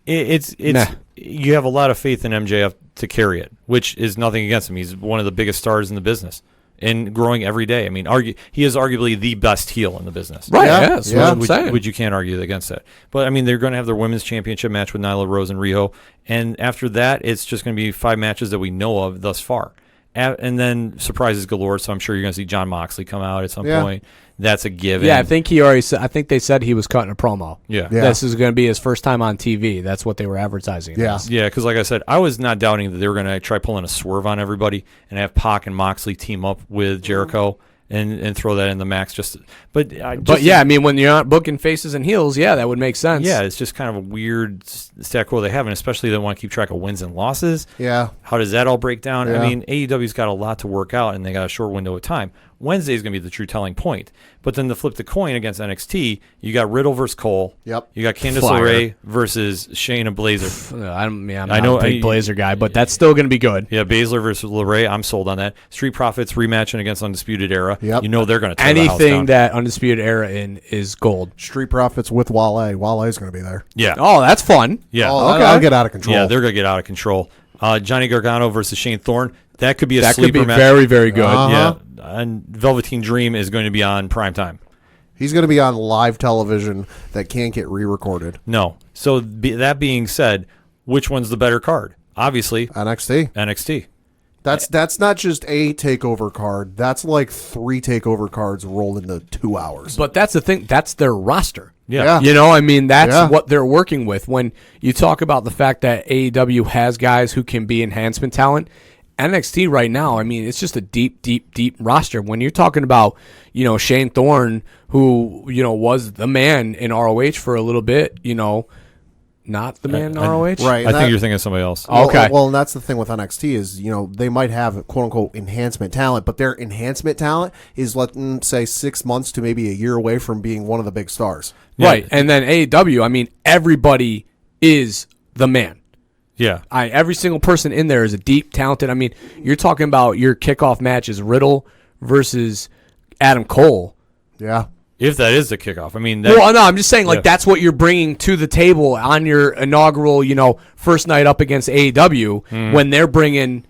You have a lot of faith in MJF to carry it, which is nothing against him. He's one of the biggest stars in the business and growing every day. I mean, he is arguably the best heel in the business. Right, that's what I'm saying. Which you can't argue against that. But, I mean, they're going to have their women's championship match with Nyla Rose and Riho. And after that, it's just going to be 5 matches that we know of thus far. And then surprises galore, so I'm sure you're going to see Jon Moxley come out at some point. That's a given. Yeah, I think he already said. I think they said he was cutting a promo. Yeah. This is going to be his first time on TV. That's what they were advertising. Yeah. Yeah, because like I said, I was not doubting that they were going to try pulling a swerve on everybody and have Pac and Moxley team up with Jericho and throw that in the max. But yeah, I mean, when you're not booking faces and heels, that would make sense. Yeah, it's just kind of a weird stat quo they have, and especially they want to keep track of wins and losses. Yeah. How does that all break down? Yeah. I mean, AEW's got a lot to work out, and they got a short window of time. Wednesday is going to be the true telling point. But then to flip the coin against NXT, you got Riddle versus Cole. Yep. You got Candice Fire. LeRae versus Shayna Baszler. I'm not a big Blazer guy, but that's still going to be good. Yeah, Baszler versus LeRae. I'm sold on that. Street Profits rematching against Undisputed Era. Yep. You know they're going to tear the house Anything down. that Undisputed Era in is gold. Street Profits with Wale. Wale is going to be there. Yeah. Oh, that's fun. Yeah. Oh, that'll get out of control. Yeah, they're going to get out of control. Johnny Gargano versus Shane Thorne. That could be a That sleeper could be match. very, very good. Uh-huh. Yeah. And Velveteen Dream is going to be on primetime. He's going to be on live television that can't get re-recorded. No. So that being said, which one's the better card? Obviously, NXT. That's not just a takeover card. That's like 3 takeover cards rolled into 2 hours. But that's the thing. That's their roster. Yeah. You know, I mean, that's what they're working with. When you talk about the fact that AEW has guys who can be enhancement talent, NXT right now, I mean, it's just a deep, deep, deep roster. When you're talking about, Shane Thorne, who, was the man in ROH for a little bit, not the man in ROH? Right. I think you're thinking of somebody else. Okay. Well, and that's the thing with NXT is, they might have quote-unquote enhancement talent, but their enhancement talent is, let's say, 6 months to maybe a year away from being one of the big stars. Right. And then AEW, I mean, everybody is the man. Yeah. Every single person in there is a deep, talented. I mean, you're talking about your kickoff match is Riddle versus Adam Cole. Yeah. If that is the kickoff. I mean, Well, no, I'm just saying, that's what you're bringing to the table on your inaugural, first night up against AEW when they're bringing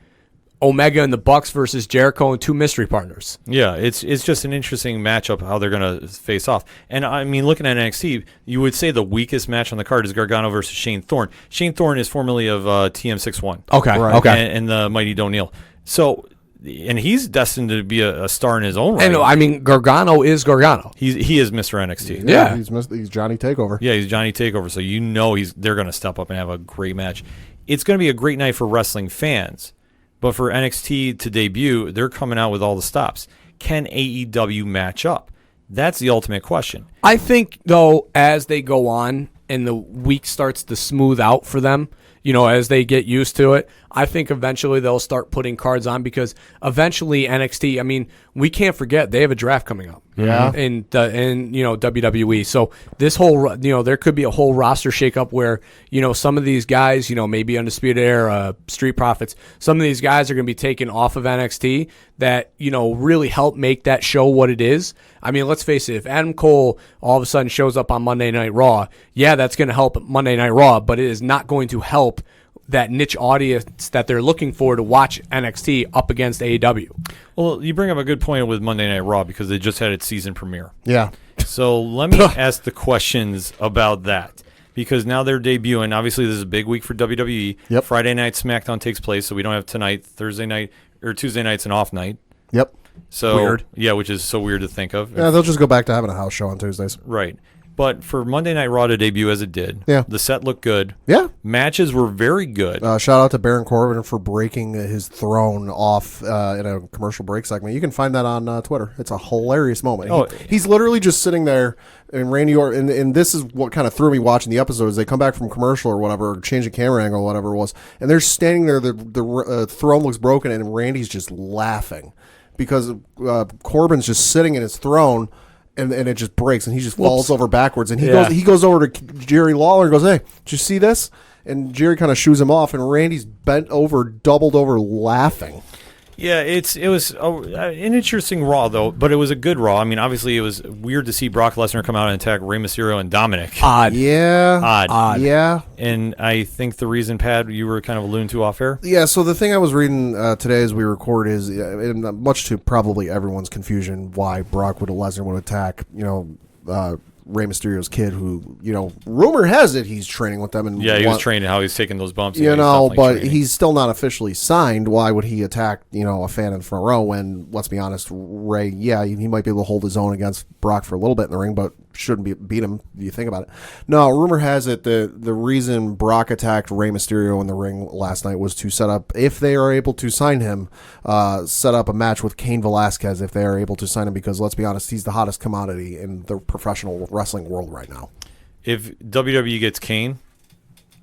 Omega and the Bucks versus Jericho and 2 mystery partners. Yeah, it's just an interesting matchup how they're going to face off. And, I mean, looking at NXT, you would say the weakest match on the card is Gargano versus Shane Thorne. Shane Thorne is formerly of TM61. Okay, Right. okay. And the Mighty O'Neil. So, and he's destined to be a star in his own right. And, I mean, Gargano is Gargano. He is Mr. NXT. Yeah. He's Johnny Takeover. Yeah, he's Johnny Takeover, so they're going to step up and have a great match. It's going to be a great night for wrestling fans, but for NXT to debut, they're coming out with all the stops. Can AEW match up? That's the ultimate question. I think, though, as they go on and the week starts to smooth out for them, as they get used to it, I think eventually they'll start putting cards on because eventually NXT, I mean, we can't forget they have a draft coming up. Yeah. In WWE. So this whole, there could be a whole roster shakeup where, some of these guys, maybe Undisputed Era, Street Profits, some of these guys are going to be taken off of NXT that, really help make that show what it is. I mean, let's face it, if Adam Cole all of a sudden shows up on Monday Night Raw, that's going to help Monday Night Raw, but it is not going to help that niche audience that they're looking for to watch NXT up against AEW. Well, you bring up a good point with Monday Night Raw because they just had its season premiere. Yeah. So let me ask the questions about that because now they're debuting. Obviously, this is a big week for WWE. Yep. Friday night SmackDown takes place, so we don't have tonight. Thursday night or Tuesday night's an off night. Yep. So Weird. Yeah, which is so weird to think of. Yeah, they'll just go back to having a house show on Tuesdays. Right. But for Monday Night Raw to debut as it did, the set looked good. Yeah. Matches were very good. Shout out to Baron Corbin for breaking his throne off in a commercial break segment. You can find that on Twitter. It's a hilarious moment. Oh. He's literally just sitting there, and Randy Orton, and this is what kind of threw me watching the episode, is they come back from commercial or whatever, or change the camera angle or whatever it was, and they're standing there, the throne looks broken, and Randy's just laughing because Corbin's just sitting in his throne, and it just breaks, and he just falls over backwards, and he goes over to Jerry Lawler and goes, "Hey, did you see this?" And Jerry kind of shoos him off, and Randy's bent over, doubled over, laughing. Yeah, it was an interesting Raw, though, but it was a good Raw. I mean, obviously, it was weird to see Brock Lesnar come out and attack Rey Mysterio and Dominic. Odd. Yeah. Odd. Yeah. And I think the reason, Pat, you were kind of alluding to off air? Yeah, so the thing I was reading today as we record is, much to probably everyone's confusion, why Brock Lesnar would attack, Rey Mysterio's kid, who, rumor has it he's training with them. And Yeah, he was training, how he's taking those bumps. But he's still not officially signed. Why would he attack, a fan in the front row when, let's be honest, Rey, he might be able to hold his own against Brock for a little bit in the ring, but shouldn't beat him if you think about it. No, rumor has it the reason Brock attacked Rey Mysterio in the ring last night was to set up, if they are able to sign him, set up a match with Cain Velasquez if they are able to sign him, because let's be honest, he's the hottest commodity in the professional wrestling world right now. If WWE gets Kane,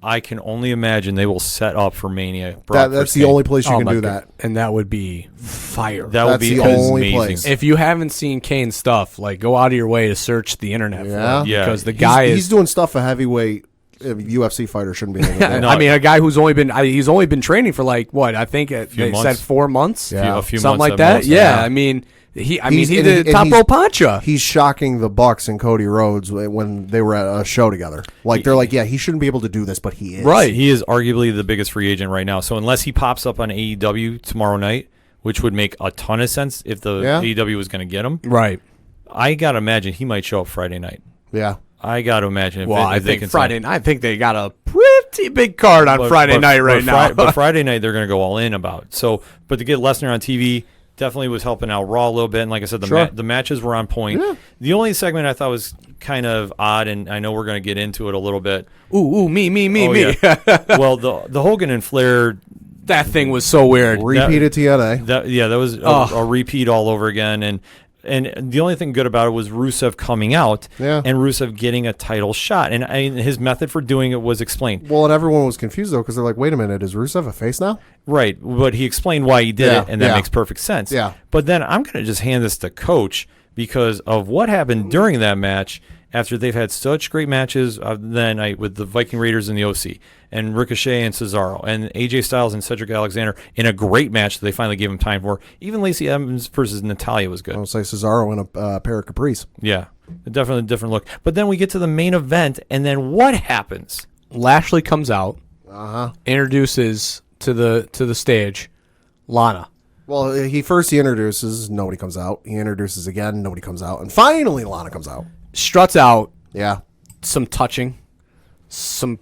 I can only imagine they will set up for Mania. That's the only place you can do that. And that would be fire. That would be the only amazing. place. If you haven't seen Kane's stuff, go out of your way to search the internet for him. Yeah. Because the guy he's doing stuff a heavyweight UFC fighter shouldn't be able to do. I mean, a guy who's only been he's only been training for I think they months. said 4 months, Yeah. A few something months like that. months, Yeah, I mean, he did top he's- rope pancha. He's shocking the Bucks and Cody Rhodes when they were at a show together. They're like, yeah, he shouldn't be able to do this, but he is. Right. He is arguably the biggest free agent right now. So unless he pops up on AEW tomorrow night, which would make a ton of sense if the AEW was going to get him, Right. I got to imagine he might show up Friday night. Yeah. I got to imagine. I think Friday night. I think they got a pretty big card on Friday night right now. But Friday night they're going to go all in about. So, but to get Lesnar on TV definitely was helping out Raw a little bit. And like I said, the matches were on point. Yeah. The only segment I thought was kind of odd, and I know we're going to get into it a little bit. Me. Yeah. Well, the Hogan and Flair. That thing was so weird. Repeated TNA. That was a repeat all over again. And the only thing good about it was Rusev coming out and Rusev getting a title shot. And his method for doing it was explained. Well, and everyone was confused, though, because they're like, wait a minute, is Rusev a face now? Right. But he explained why he did it, and that makes perfect sense. Yeah. But then I'm going to just hand this to Coach because of what happened during that match after they've had such great matches with the Viking Raiders and the OC and Ricochet and Cesaro and AJ Styles and Cedric Alexander in a great match that they finally gave him time for. Even Lacey Evans versus Natalya was good. I would say Cesaro in a pair of capris. Yeah, definitely a different look. But then we get to the main event, and then what happens? Lashley comes out, introduces to the stage Lana. Well, he introduces, nobody comes out. He introduces again, nobody comes out. And finally, Lana comes out. Struts out. Yeah. Some touching. Some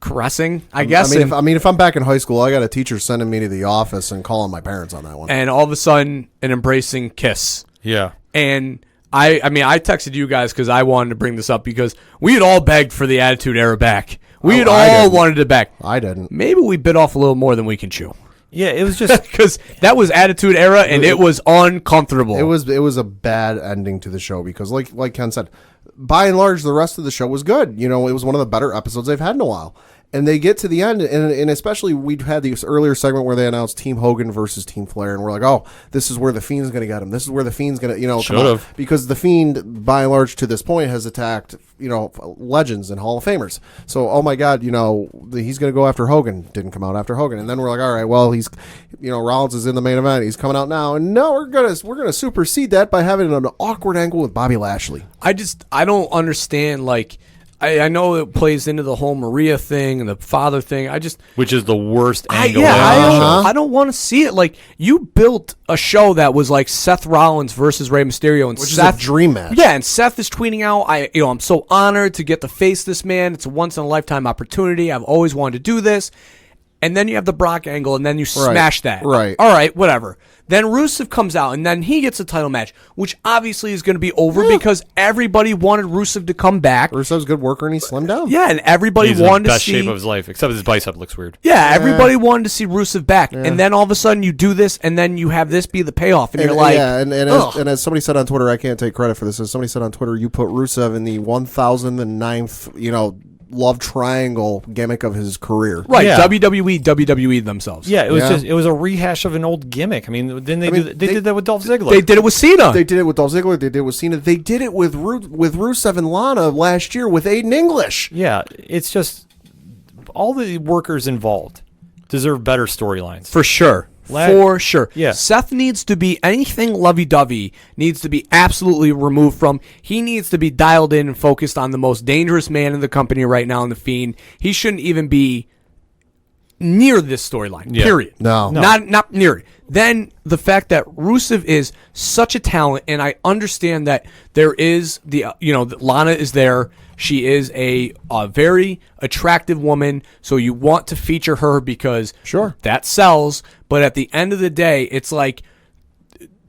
caressing, I guess. If I'm back in high school, I got a teacher sending me to the office and calling my parents on that one. And all of a sudden, an embracing kiss. Yeah. And I texted you guys because I wanted to bring this up because we had all begged for the Attitude Era back. We had all wanted it back. I didn't. Maybe we bit off a little more than we can chew. Yeah, it was just because that was Attitude Era and it was uncomfortable. It was a bad ending to the show because, like Ken said, by and large, the rest of the show was good. It was one of the better episodes they've had in a while. And they get to the end, and especially we'd had the earlier segment where they announced Team Hogan versus Team Flair, and we're like, oh, this is where the Fiend's going to get him. This is where the Fiend's going to, come out. Because the Fiend, by and large, to this point, has attacked, legends and Hall of Famers. So, oh my God, he's going to go after Hogan. Didn't come out after Hogan, and then we're like, all right, well, he's, Rollins is in the main event. He's coming out now, and no, we're gonna supersede that by having an awkward angle with Bobby Lashley. I don't understand, I know it plays into the whole Maria thing and the father thing. Which is the worst angle. I don't want to see it. You built a show that was like Seth Rollins versus Rey Mysterio, and which Seth, is a dream match. Yeah, and Seth is tweeting out, I'm so honored to get to face this man. It's a once in a lifetime opportunity. I've always wanted to do this. And then you have the Brock angle, and then you smash that. Right. All right, whatever. Then Rusev comes out, and then he gets a title match, which obviously is going to be over because everybody wanted Rusev to come back. Rusev's a good worker, and he slimmed down. Yeah, and everybody He's wanted in the best to see shape of his life, except his bicep looks weird. Yeah, everybody wanted to see Rusev back, and then all of a sudden you do this, and then you have this be the payoff, and you're like, and as somebody said on Twitter, I can't take credit for this. As somebody said on Twitter, you put Rusev in the 1009th, love triangle gimmick of his career. Right, yeah. WWE themselves. Yeah, it was a rehash of an old gimmick. I mean, they did that with Dolph Ziggler. They did it with Cena. They did it with Dolph Ziggler. They did it with Cena. They did it with Rusev and Lana last year with Aiden English. Yeah, it's just all the workers involved deserve better storylines. For sure. For sure. Yeah. Seth needs to be anything lovey-dovey needs to be absolutely removed from. He needs to be dialed in and focused on the most dangerous man in the company right now in The Fiend. He shouldn't even be near this storyline, period. No. Not near it. Then the fact that Rusev is such a talent, and I understand that there is Lana is there. She is a very attractive woman, so you want to feature her because that sells. But at the end of the day, it's like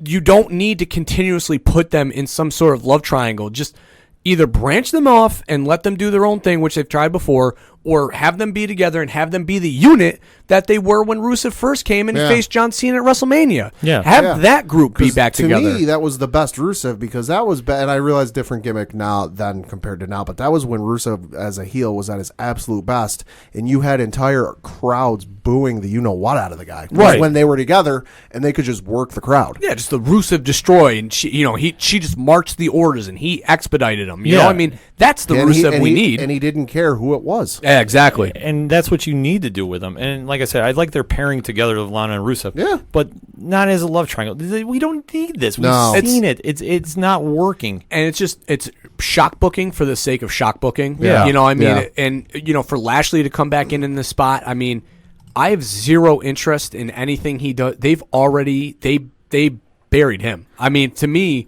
you don't need to continuously put them in some sort of love triangle. Just either branch them off and let them do their own thing, which they've tried before, or have them be together and have them be the unit that they were when Rusev first came and faced John Cena at WrestleMania. Yeah. Have that group be back together. To me, that was the best Rusev because that was, and I realize different gimmick now than compared to now, but that was when Rusev as a heel was at his absolute best, and you had entire crowds booing the you-know-what out of the guy. Right. When they were together, and they could just work the crowd. Yeah, just the Rusev destroy, and she just marched the orders, and he expedited them. You know, I mean, that's the Rusev we need. And he didn't care who it was. Yeah, exactly. And that's what you need to do with them. And like I said, I like their pairing together with Lana and Rusev. Yeah. But not as a love triangle. We don't need this. No. We've seen it. It's not working. And it's shock booking for the sake of shock booking. Yeah. You know, I mean, Yeah. and for Lashley to come back in this spot, I mean, I have zero interest in anything he does. They've already they buried him. I mean, to me,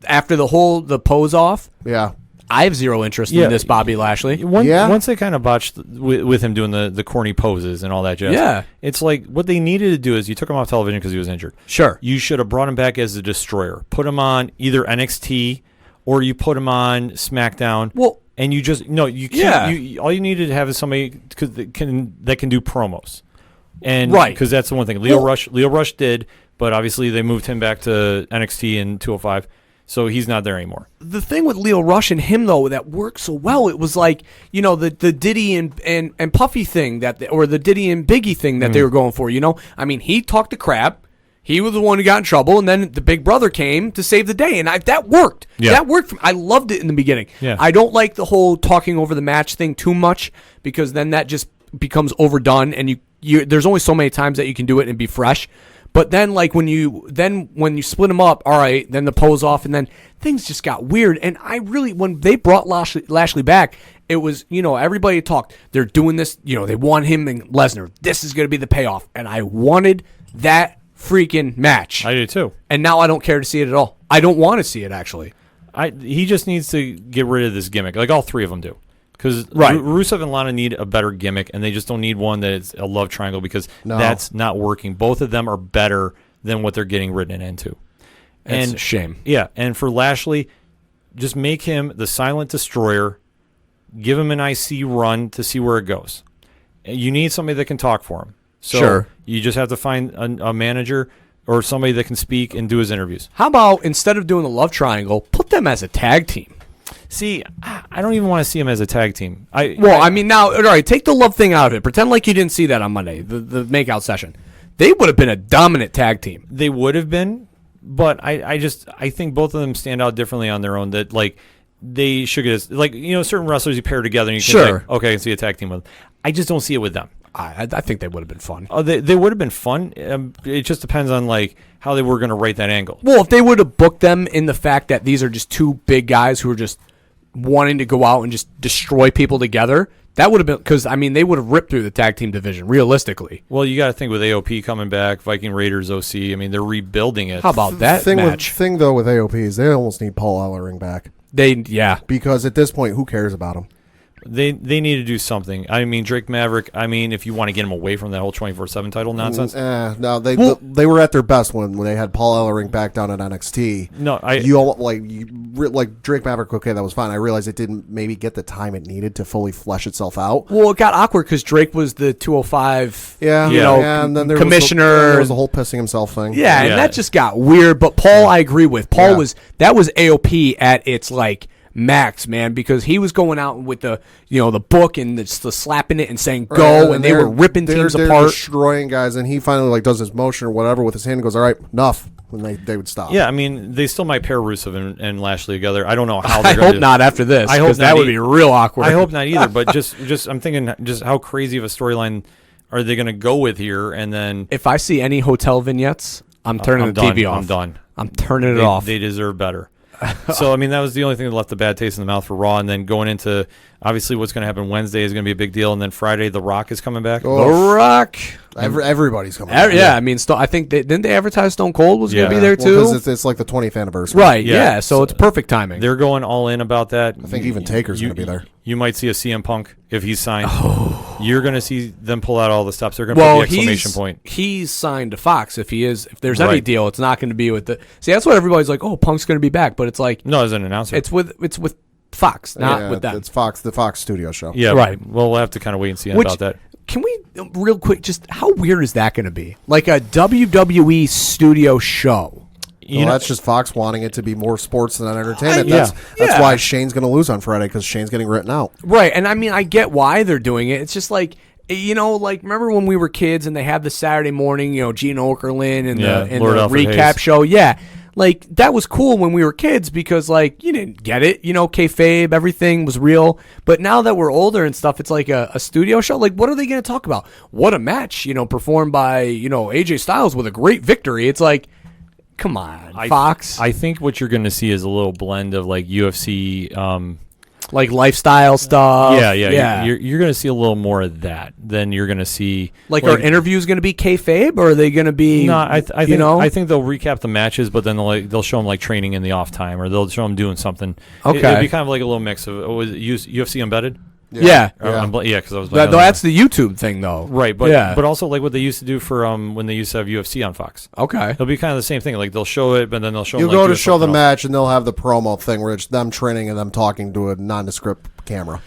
after the pose off, Yeah. I have zero interest in this Bobby Lashley. Once they kind of botched with him doing the corny poses and all that jazz. Yeah. It's like what they needed to do is you took him off television because he was injured. Sure. You should have brought him back as the Destroyer. Put him on either NXT or you put him on SmackDown. Well, and you just you can't. All you needed to have is somebody that can do promos, and right, because that's the one thing Leo Rush did, but obviously they moved him back to NXT in 205, so he's not there anymore. The thing with Leo Rush and him though that worked so well, it was like the Diddy and Puffy thing or the Diddy and Biggie thing that they were going for. I mean, he talked to crap. He was the one who got in trouble, and then the big brother came to save the day, and that worked. Yeah. That worked. I loved it in the beginning. Yeah. I don't like the whole talking over the match thing too much because then that just becomes overdone, and you there's only so many times that you can do it and be fresh. But then, like when you split them up, all right, then the pose off, and then things just got weird. And when they brought Lashley back, it was everybody talked. They're doing this. They want him and Lesnar. This is going to be the payoff, and I wanted that freaking match. I do too. And now I don't care to see it at all. I don't want to see it, actually. He just needs to get rid of this gimmick, like all three of them do. Because Rusev and Lana need a better gimmick, and they just don't need one that is a love triangle because that's not working. Both of them are better than what they're getting written into. It's a shame. Yeah, and for Lashley, just make him the silent destroyer. Give him an IC run to see where it goes. You need somebody that can talk for him. So you just have to find a manager or somebody that can speak and do his interviews. How about instead of doing the love triangle, put them as a tag team? See, I don't even want to see them as a tag team. I mean, now, all right, take the love thing out of it. Pretend like you didn't see that on Monday, the makeout session. They would have been a dominant tag team. They would have been, but I think both of them stand out differently on their own. That like they should get certain wrestlers you pair together and you can say, okay, I can see a tag team with them. I just don't see it with them. I think they would have been fun. Oh, they would have been fun. It just depends on like how they were going to write that angle. Well, if they would have booked them in the fact that these are just two big guys who are just wanting to go out and just destroy people together, that would have been because they would have ripped through the tag team division realistically. Well, you got to think with AOP coming back, Viking Raiders, OC. They're rebuilding it. How about that match? Thing though with AOP is they almost need Paul Ellering back. Because at this point, who cares about him? They need to do something. Drake Maverick. If you want to get him away from that whole 24/7 title nonsense. No, they were at their best when they had Paul Ellering back down at NXT. No, like Drake Maverick. Okay, that was fine. I realized it didn't maybe get the time it needed to fully flesh itself out. Well, it got awkward because Drake was the 205. And then there commissioner. There was the whole pissing himself thing. Yeah, and that just got weird. But Paul, I agree with. Paul was AOP at its like max, man, because he was going out with the the book and the slapping it and saying go, and they were ripping teams apart, destroying guys, and he finally does his motion or whatever with his hand and goes, all right, enough, when they would stop. Yeah, they still might pair Rusev and Lashley together. I don't know how they're I going hope to not after this. I hope that would be real awkward. I hope not either, but just I'm thinking just how crazy of a storyline are they going to go with here? And then If I see any hotel vignettes, I'm turning I'm the done. TV off. I'm done. I'm turning it off. They deserve better. So, I mean, that was the only thing that left a bad taste in the mouth for Raw. And then going into, obviously, what's going to happen Wednesday is going to be a big deal. And then Friday, The Rock is coming back. The Rock. Everybody's coming. Yeah, I mean, I think didn't they advertise Stone Cold was going to be there too? Because it's like the 20th anniversary. Right. Yeah. So it's perfect timing. They're going all in about that. I think even Taker's going to be there. You might see a CM Punk if he's signed. You're going to see them pull out all the stops. They're going to put the exclamation point. He's signed to Fox. If there's any Right. deal, it's not going to be with the. See, that's what everybody's like. Oh, Punk's going to be back, but it's like No, as an announcer. it's with Fox, not with them. It's Fox, the Fox studio show. Yeah, Right. Well, we'll have to kind of wait and see Which- about that. Can we real quick? Just how weird is that going to be? Like a WWE studio show. Well, that's just Fox wanting it to be more sports than entertainment. Yeah. That's Yeah. why Shane's going to lose on Friday because Shane's getting written out. Right, and I mean, I get why they're doing it. It's just like, like remember when we were kids and they had the Saturday morning, Gene Okerlund and the Lord Alfred recap Hayes. show. Yeah, like that was cool when we were kids because like you didn't get it, kayfabe, everything was real. But now that we're older and stuff, it's like a studio show. Like, what are they going to talk about? What a match, performed by AJ Styles with a great victory. It's like, come on, Fox. I think what you're going to see is a little blend of like UFC. Like lifestyle stuff. Yeah. You're going to see a little more of that than you're going to see. Like, are interviews going to be kayfabe, or are they going to be? No, I think they'll recap the matches, but then they'll show them like training in the off time, or they'll show them doing something. Okay, it'll be kind of like a little mix of was it UFC Embedded. Yeah, because I was. That's the YouTube thing, though. Right, but also like what they used to do for when they used to have UFC on Fox. Okay, it'll be kind of the same thing. Like they'll show it, but then they'll show. You'll them, go like, to show the else. match, and they'll have the promo thing where it's them training and them talking to a nondescript camera.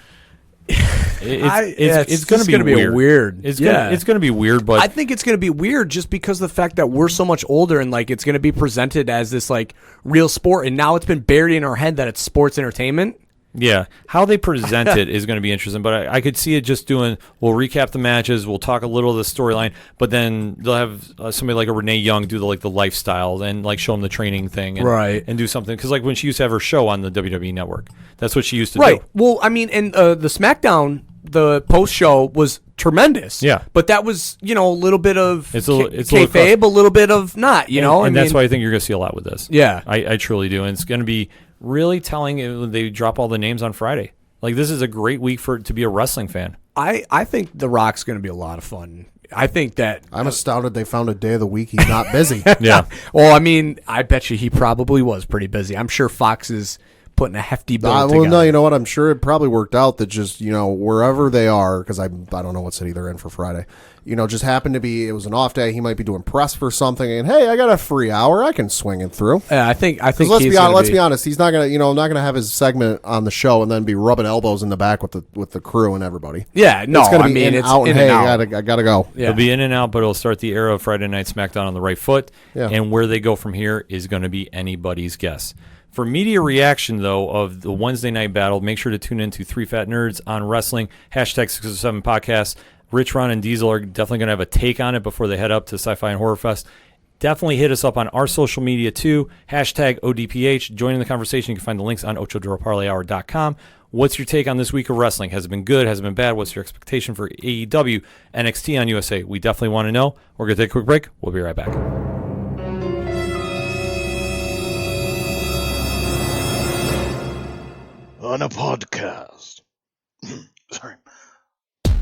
It's going to be weird. It's going to be weird, but I think it's going to be weird just because of the fact that we're so much older and like it's going to be presented as this like real sport, and now it's been buried in our head that it's sports entertainment. Yeah, how they present it is going to be interesting, but I could see it just we'll recap the matches, we'll talk a little of the storyline, but then they'll have somebody like a Renee Young do the lifestyle and like show them the training thing, and do something because like when she used to have her show on the WWE Network, that's what she used to do. Right. Well, I mean, and the SmackDown, the post show was tremendous. Yeah, but that was a little bit of it's kayfabe, a little bit of not. And that's why I think you're going to see a lot with this. Yeah, I truly do, and it's going to be really telling when they drop all the names on Friday. Like this is a great week to be a wrestling fan. I think The Rock's going to be a lot of fun. I think that I'm astounded they found a day of the week he's not busy. Yeah. Well, I mean, I bet you he probably was pretty busy. I'm sure Fox is putting a hefty bill together. Well, no, you know what? I'm sure it probably worked out that just, wherever they are, because I don't know what city they're in for Friday, just happened to be, it was an off day. He might be doing press for something, and hey, I got a free hour. I can swing it through. Yeah, I think. Let's be honest. He's not gonna have his segment on the show and then be rubbing elbows in the back with the crew and everybody. Yeah, no, it's gonna be in, out, and hey, I gotta go. Yeah. It'll be in and out, but it'll start the era of Friday Night SmackDown on the right foot, and where they go from here is going to be anybody's guess. For media reaction, though, of the Wednesday night battle, make sure to tune in to 3 Fat Nerds on Wrestling, #607 Podcast. Rich, Ron, and Diesel are definitely going to have a take on it before they head up to Sci-Fi and Horror Fest. Definitely hit us up on our social media, too, #ODPH. Join in the conversation. You can find the links on OchoDuroParlayHour.com. What's your take on this week of wrestling? Has it been good? Has it been bad? What's your expectation for AEW, NXT on USA? We definitely want to know. We're going to take a quick break. We'll be right back. On a podcast. Sorry.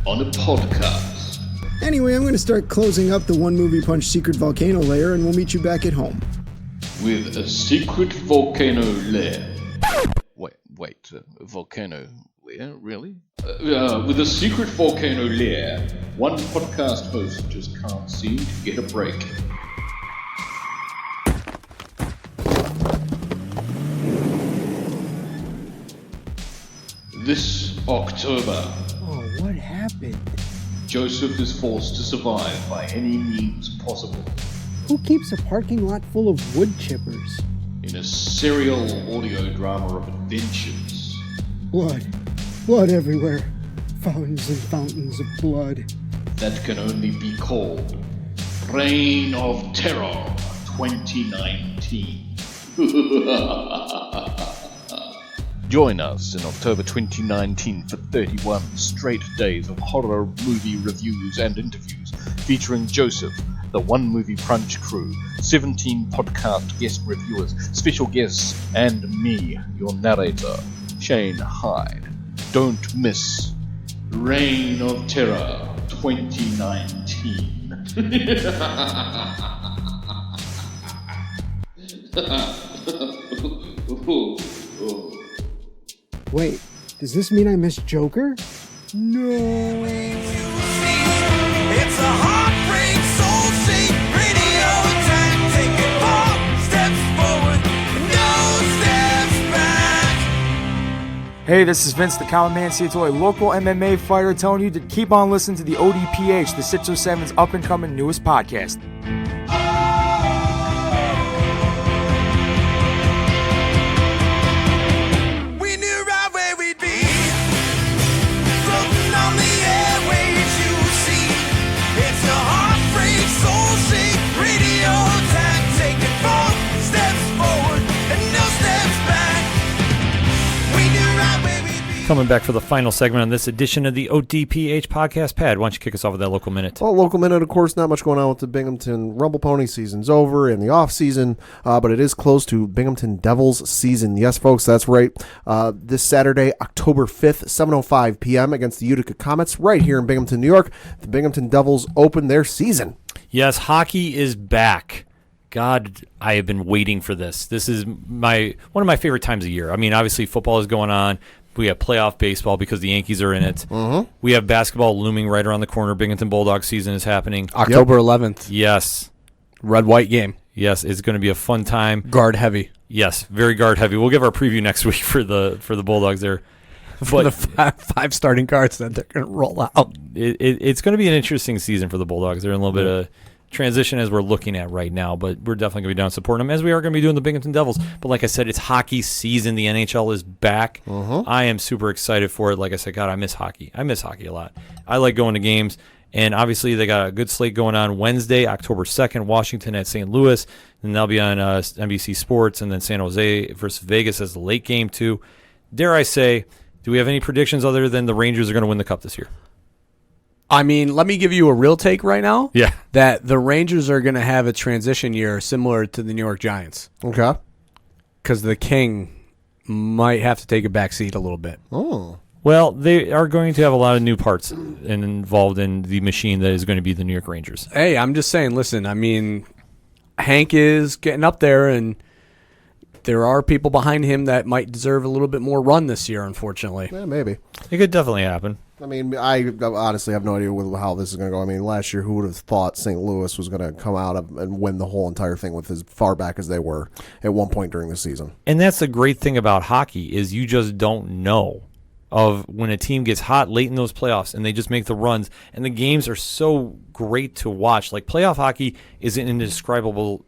On a podcast. Anyway, I'm going to start closing up the One Movie Punch secret volcano lair, and we'll meet you back at home. With a secret volcano lair. Wait, volcano lair? Really? With a secret volcano lair, one podcast host just can't seem to get a break. This October. Oh, what happened? Joseph is forced to survive by any means possible. Who keeps a parking lot full of wood chippers? In a serial audio drama of adventures. Blood. Blood everywhere. Fountains and fountains of blood. That can only be called Reign of Terror 2019. Join us in October 2019 for 31 straight days of horror movie reviews and interviews. featuring Joseph, the One Movie Punch crew, 17 podcast guest reviewers, special guests, and me, your narrator, Shane Hyde. Don't miss Reign of Terror 2019. Wait, does this mean I missed Joker? No. It's a heartbreak, soul-shaped radio attack. Taking 4 steps forward, no steps back. Hey, this is Vince the Common Man Ciatoy, local MMA fighter, telling you to keep on listening to the ODPH, the 607's up-and-coming newest podcast. We knew right where we'd be, floating on the airwaves you see. It's a heartbreak, soul-shaped radio attack. Taking 4 steps forward and no steps back. We knew right where we'd be. Coming back for the final segment on this edition of the ODPH podcast. Pad, why don't you kick us off with that local minute? Well, local minute, of course, not much going on with the Binghamton Rumble Pony season's over and the off season, but it is close to Binghamton Devils season. Yes, folks, that's right. This Saturday, October 5th, 7:05 p.m. against the Utica Comets right here in Binghamton, New York. The Binghamton Devils open their season. Yes, hockey is back. God, I have been waiting for this. This is one of my favorite times of year. I mean, obviously, football is going on. We have playoff baseball because the Yankees are in it. Mm-hmm. We have basketball looming right around the corner. Binghamton Bulldogs season is happening. October 11th. Yes. Red-white game. Yes, it's going to be a fun time. Guard heavy. Yes, very guard heavy. We'll give our preview next week for the Bulldogs there. For the five starting guards that they're going to roll out. It's going to be an interesting season for the Bulldogs. They're in a little bit of transition as we're looking at right now, but we're definitely going to be down supporting them as we are going to be doing the Binghamton Devils. But like I said, it's hockey season. The NHL is back. I am super excited for it. Like I said, God, I miss hockey. I miss hockey a lot. I like going to games, and obviously they got a good slate going on Wednesday, October 2nd, Washington at St. Louis, and they'll be on NBC Sports, and then San Jose versus Vegas as the late game too. Dare I say, do we have any predictions other than the Rangers are going to win the Cup this year? I mean, let me give you a real take right now. Yeah. That the Rangers are going to have a transition year similar to the New York Giants. Okay. Because the King might have to take a back seat a little bit. Oh. Well, they are going to have a lot of new parts involved in the machine that is going to be the New York Rangers. Hey, I'm just saying, listen, I mean, Hank is getting up there, and there are people behind him that might deserve a little bit more run this year, unfortunately. Yeah, maybe. It could definitely happen. I mean, I honestly have no idea how this is going to go. I mean, last year, who would have thought St. Louis was going to come out and win the whole entire thing with as far back as they were at one point during the season? And that's the great thing about hockey is you just don't know of when a team gets hot late in those playoffs and they just make the runs, and the games are so great to watch. Like, playoff hockey is an indescribable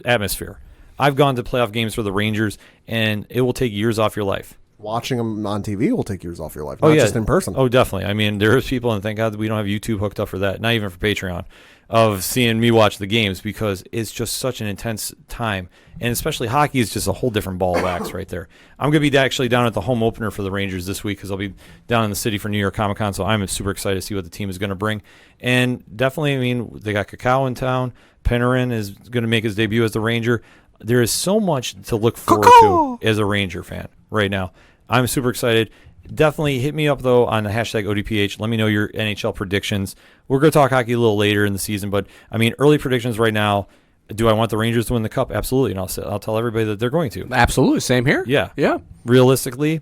atmosphere. I've gone to playoff games for the Rangers, and it will take years off your life. Watching them on TV will take years off your life, not just in person. Oh, definitely. I mean, there's people, and thank God we don't have YouTube hooked up for that, not even for Patreon, of seeing me watch the games because it's just such an intense time. And especially hockey is just a whole different ball of wax right there. I'm going to be actually down at the home opener for the Rangers this week because I'll be down in the city for New York Comic Con, so I'm super excited to see what the team is going to bring. And definitely, I mean, they got Cacao in town. Podern is going to make his debut as the Ranger. There is so much to look forward to as a Ranger fan right now. I'm super excited. Definitely hit me up, though, on the hashtag ODPH. Let me know your NHL predictions. We're going to talk hockey a little later in the season, but, I mean, early predictions right now. Do I want the Rangers to win the Cup? Absolutely, and I'll tell everybody that they're going to. Absolutely, same here. Yeah. Realistically,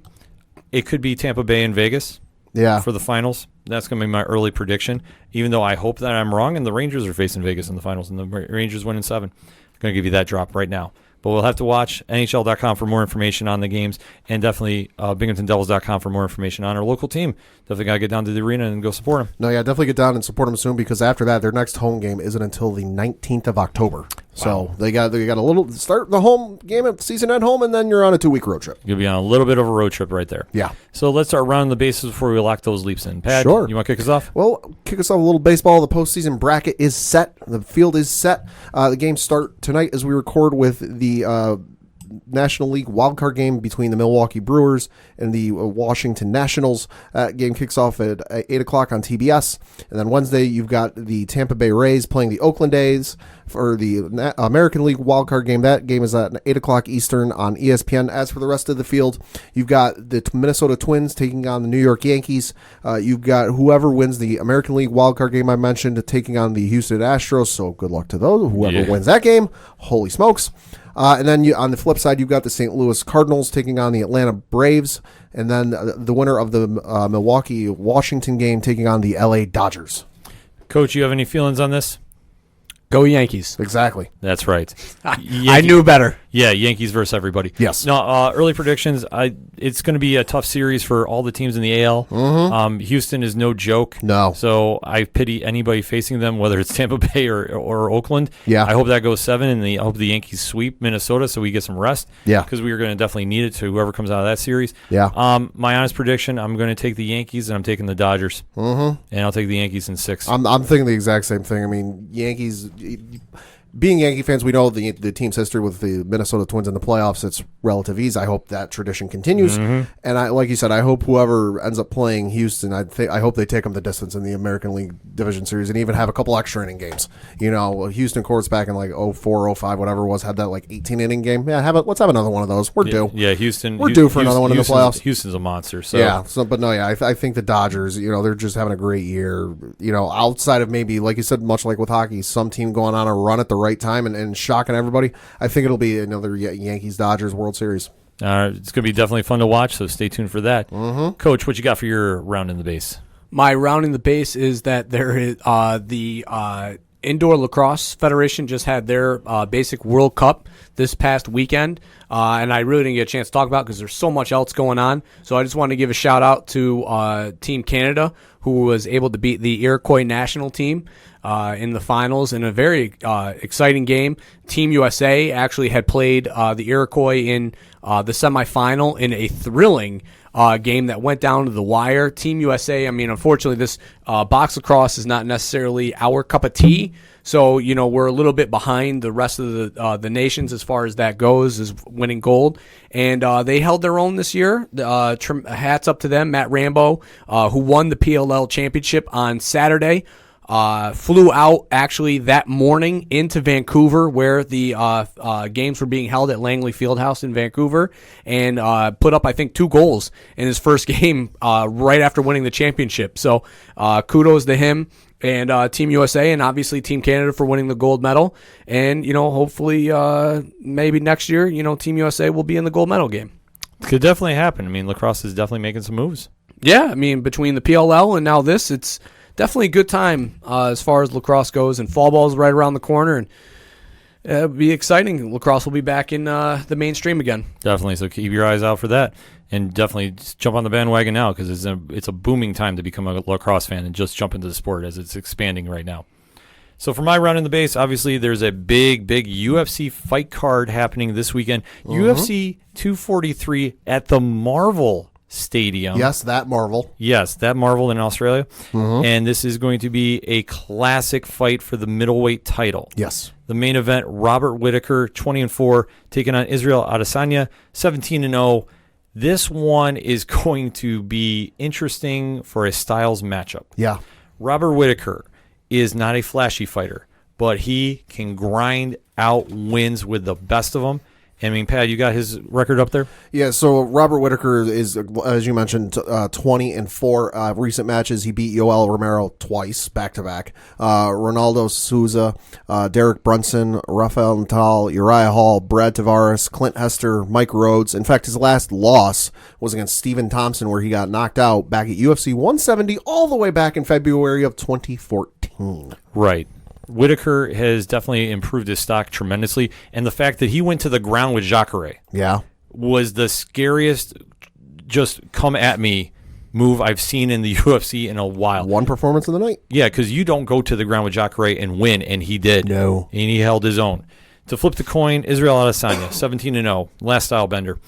it could be Tampa Bay and Vegas for the finals. That's going to be my early prediction, even though I hope that I'm wrong, and the Rangers are facing Vegas in the finals, and the Rangers win in 7. I'm going to give you that drop right now. But we'll have to watch NHL.com for more information on the games, and definitely BinghamtonDevils.com for more information on our local team. Definitely got to get down to the arena and go support them. No, yeah, definitely get down and support them soon because after that, their next home game isn't until the 19th of October. So they got a little start the home game of season at home, and then you're on a 2-week road trip. You'll be on a little bit of a road trip right there. Yeah. So let's start rounding the bases before we lock those leaps in. Pat, sure. You want to kick us off? Well, kick us off a little baseball. The postseason bracket is set. The field is set. The games start tonight as we record with the National League wildcard game between the Milwaukee Brewers and the Washington Nationals. That game kicks off at 8 o'clock on TBS. And then Wednesday, you've got the Tampa Bay Rays playing the Oakland A's for the American League wildcard game. That game is at 8 o'clock Eastern on ESPN. As for the rest of the field, you've got the Minnesota Twins taking on the New York Yankees. You've got whoever wins the American League wildcard game I mentioned taking on the Houston Astros. So good luck to those. Whoever wins that game, holy smokes. And then on the flip side, you've got the St. Louis Cardinals taking on the Atlanta Braves. And then the winner of the Milwaukee-Washington game taking on the LA Dodgers. Coach, you have any feelings on this? Go Yankees. Exactly. That's right. I knew better. Yeah, Yankees versus everybody. Yes. No, early predictions, it's going to be a tough series for all the teams in the AL. Mm-hmm. Houston is no joke. No. So I pity anybody facing them, whether it's Tampa Bay or Oakland. Yeah. I hope that goes 7, and I hope the Yankees sweep Minnesota so we get some rest. Yeah. Because we are going to definitely need it to whoever comes out of that series. Yeah. My honest prediction, I'm going to take the Yankees, and I'm taking the Dodgers. Mm-hmm. And I'll take the Yankees in 6. I'm thinking the exact same thing. I mean, Yankees... Being Yankee fans, we know the team's history with the Minnesota Twins in the playoffs. It's relative ease. I hope that tradition continues. Mm-hmm. And like you said, I hope whoever ends up playing Houston, I hope they take them the distance in the American League Division Series and even have a couple extra inning games. You know, Houston Courts back in like 04, 05, whatever it was, had that like 18 inning game. Yeah, let's have another one of those. We're due. Yeah, Houston. We're due for another one in the playoffs. Houston's a monster. So. Yeah. But no, yeah, I think the Dodgers, you know, they're just having a great year. You know, outside of maybe, like you said, much like with hockey, some team going on a run at the right time and shocking everybody. I think it'll be another Yankees-Dodgers World Series. It's going to be definitely fun to watch, so stay tuned for that. Mm-hmm. Coach, what you got for your round in the base? My round in the base is that there is the Indoor Lacrosse Federation just had their basic World Cup this past weekend, and I really didn't get a chance to talk about it because there's so much else going on. So I just wanted to give a shout-out to Team Canada, who was able to beat the Iroquois national team in the finals in a very exciting game. Team USA actually had played the Iroquois in the semifinal in a thrilling game that went down to the wire. Team USA, I mean, unfortunately, this box lacrosse is not necessarily our cup of tea. So, you know, we're a little bit behind the rest of the nations as far as that goes, is winning gold. And they held their own this year. Hats up to them. Matt Rambo, who won the PLL championship on Saturday, flew out actually that morning into Vancouver, where the games were being held at Langley Fieldhouse in Vancouver, and put up, I think, 2 goals in his first game right after winning the championship. So kudos to him and Team USA, and obviously Team Canada for winning the gold medal. And, you know, hopefully maybe next year, you know, Team USA will be in the gold medal game. Could definitely happen. I mean, lacrosse is definitely making some moves. Yeah, I mean, between the PLL and now this, it's definitely a good time as far as lacrosse goes, and fall ball is right around the corner, and it'll be exciting. Lacrosse will be back in the mainstream again. Definitely, so keep your eyes out for that, and definitely just jump on the bandwagon now, because it's a booming time to become a lacrosse fan and just jump into the sport as it's expanding right now. So for my round in the base, obviously there's a big UFC fight card happening this weekend. UFC 243 at the Marvel Stadium. Yes, that Marvel. Yes, that Marvel in Australia. Mm-hmm. And this is going to be a classic fight for the middleweight title. Yes. The main event, Robert Whittaker, 20-4, taking on Israel Adesanya, 17-0. This one is going to be interesting for a styles matchup. Yeah. Robert Whittaker is not a flashy fighter, but he can grind out wins with the best of them. I mean, Pat, you got his record up there? Yeah, so Robert Whittaker is, as you mentioned, 20-4 recent matches. He beat Yoel Romero twice, back-to-back. Ronaldo Souza, Derek Brunson, Rafael Natal, Uriah Hall, Brad Tavares, Clint Hester, Mike Rhodes. In fact, his last loss was against Stephen Thompson, where he got knocked out back at UFC 170 all the way back in February of 2014. Right. Whittaker has definitely improved his stock tremendously, and the fact that he went to the ground with Jacare was the scariest just come at me move I've seen in the UFC in a while. One performance of the night. Yeah, because you don't go to the ground with Jacare and win, and he did. No. And he held his own. To flip the coin, Israel Adesanya, 17-0, last style bender.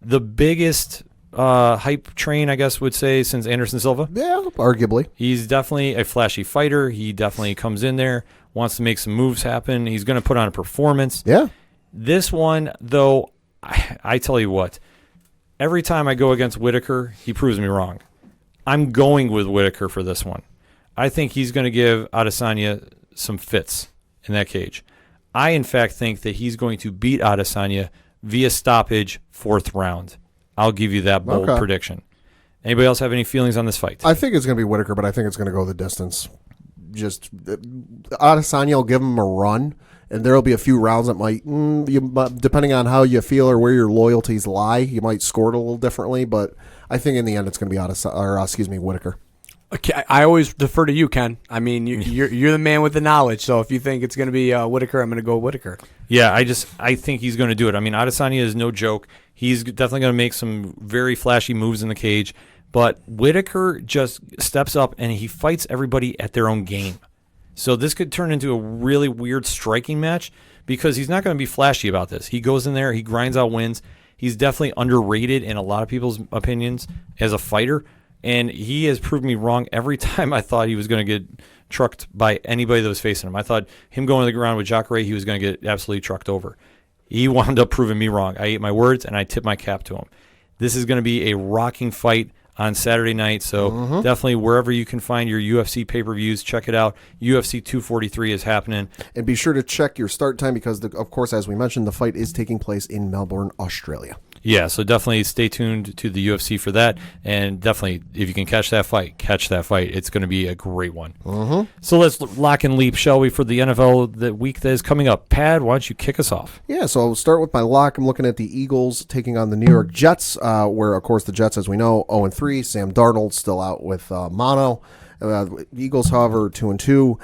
The biggest hype train, I guess, would say, since Anderson Silva. Yeah, arguably. He's definitely a flashy fighter. He definitely comes in there, wants to make some moves happen. He's going to put on a performance. Yeah. This one, though, I tell you what, every time I go against Whitaker, he proves me wrong. I'm going with Whitaker for this one. I think he's going to give Adesanya some fits in that cage. I, in fact, think that he's going to beat Adesanya via stoppage 4th round. I'll give you that bold prediction. Anybody else have any feelings on this fight? I think it's going to be Whitaker, but I think it's going to go the distance. Just Adesanya will give him a run, and there will be a few rounds that might, depending on how you feel or where your loyalties lie, you might score it a little differently. But I think in the end, it's going to be Whitaker. Okay, I always defer to you, Ken. I mean, you're the man with the knowledge. So if you think it's going to be Whitaker, I'm going to go Whitaker. Yeah, I think he's going to do it. I mean, Adesanya is no joke. He's definitely going to make some very flashy moves in the cage. But Whitaker just steps up and he fights everybody at their own game. So this could turn into a really weird striking match because he's not going to be flashy about this. He goes in there, he grinds out wins. He's definitely underrated in a lot of people's opinions as a fighter. And he has proved me wrong every time I thought he was going to get trucked by anybody that was facing him. I thought him going to the ground with Jacare, he was going to get absolutely trucked over. He wound up proving me wrong. I ate my words, and I tip my cap to him. This is going to be a rocking fight on Saturday night, so definitely wherever you can find your UFC pay-per-views, check it out. UFC 243 is happening. And be sure to check your start time because, of course, as we mentioned, the fight is taking place in Melbourne, Australia. Yeah, so definitely stay tuned to the UFC for that, and definitely, if you can catch that fight. It's going to be a great one. So let's lock and leap, shall we, for the NFL the week that is coming up. Pad, why don't you kick us off? Yeah, so I'll start with my lock. I'm looking at the Eagles taking on the New York Jets, where, of course, the Jets, as we know, 0-3. Sam Darnold still out with mono. Eagles, however, 2-2.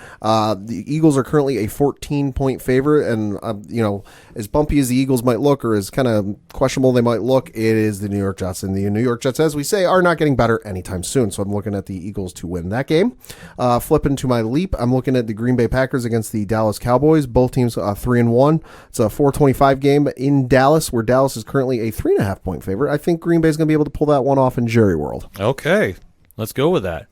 The Eagles are currently a 14-point favorite, and as bumpy as the Eagles might look, or as kind of questionable they might look, it is the New York Jets, and the New York Jets, as we say, are not getting better anytime soon. So I'm looking at the Eagles to win that game. Flipping to my leap, I'm looking at the Green Bay Packers against the Dallas Cowboys. Both teams 3-1. It's a 4:25 game in Dallas, where Dallas is currently a 3.5-point favorite. I think Green Bay is going to be able to pull that one off in Jerry World. Okay, let's go with that.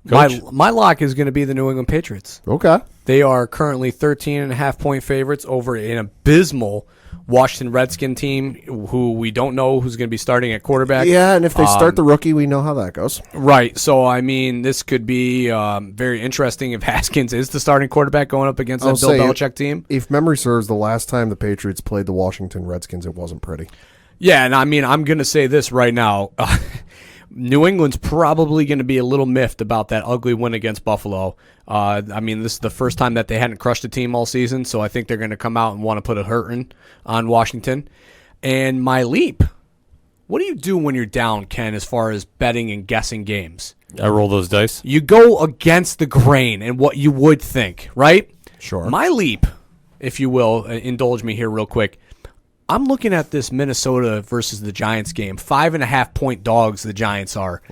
My lock is going to be the New England Patriots. Okay. They are currently 13.5-point favorites over an abysmal Washington Redskin team who we don't know who's going to be starting at quarterback. Yeah, and if they start the rookie, we know how that goes. Right. So, I mean, this could be very interesting if Haskins is the starting quarterback going up against that Bill Belichick team. If memory serves, the last time the Patriots played the Washington Redskins, it wasn't pretty. Yeah, and I mean, I'm going to say this right now. New England's probably going to be a little miffed about that ugly win against Buffalo. I mean, this is the first time that they hadn't crushed a team all season, so I think they're going to come out and want to put a hurting on Washington. And my leap, what do you do when you're down, Ken, as far as betting and guessing games? I roll those dice. You go against the grain and what you would think, right? Sure. My leap, if you will, indulge me here real quick. I'm looking at this Minnesota versus the Giants game. 5.5-point dogs the Giants are.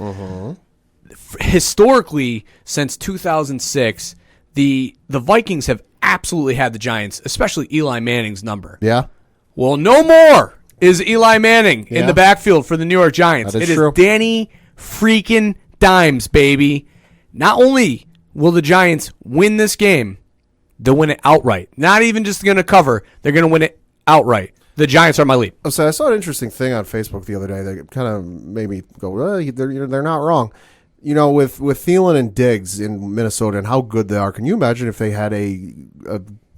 Historically, since 2006, the Vikings have absolutely had the Giants, especially Eli Manning's number. Yeah. Well, no more is Eli Manning in the backfield for the New York Giants. That is it true. is Danny freaking Dimes, baby. Not only will the Giants win this game, they'll win it outright. Not even just going to cover. They're going to win it outright. The Giants are my lead. So I saw an interesting thing on Facebook the other day that kind of made me go, they're not wrong. You know, with Thielen and Diggs in Minnesota and how good they are, can you imagine if they had a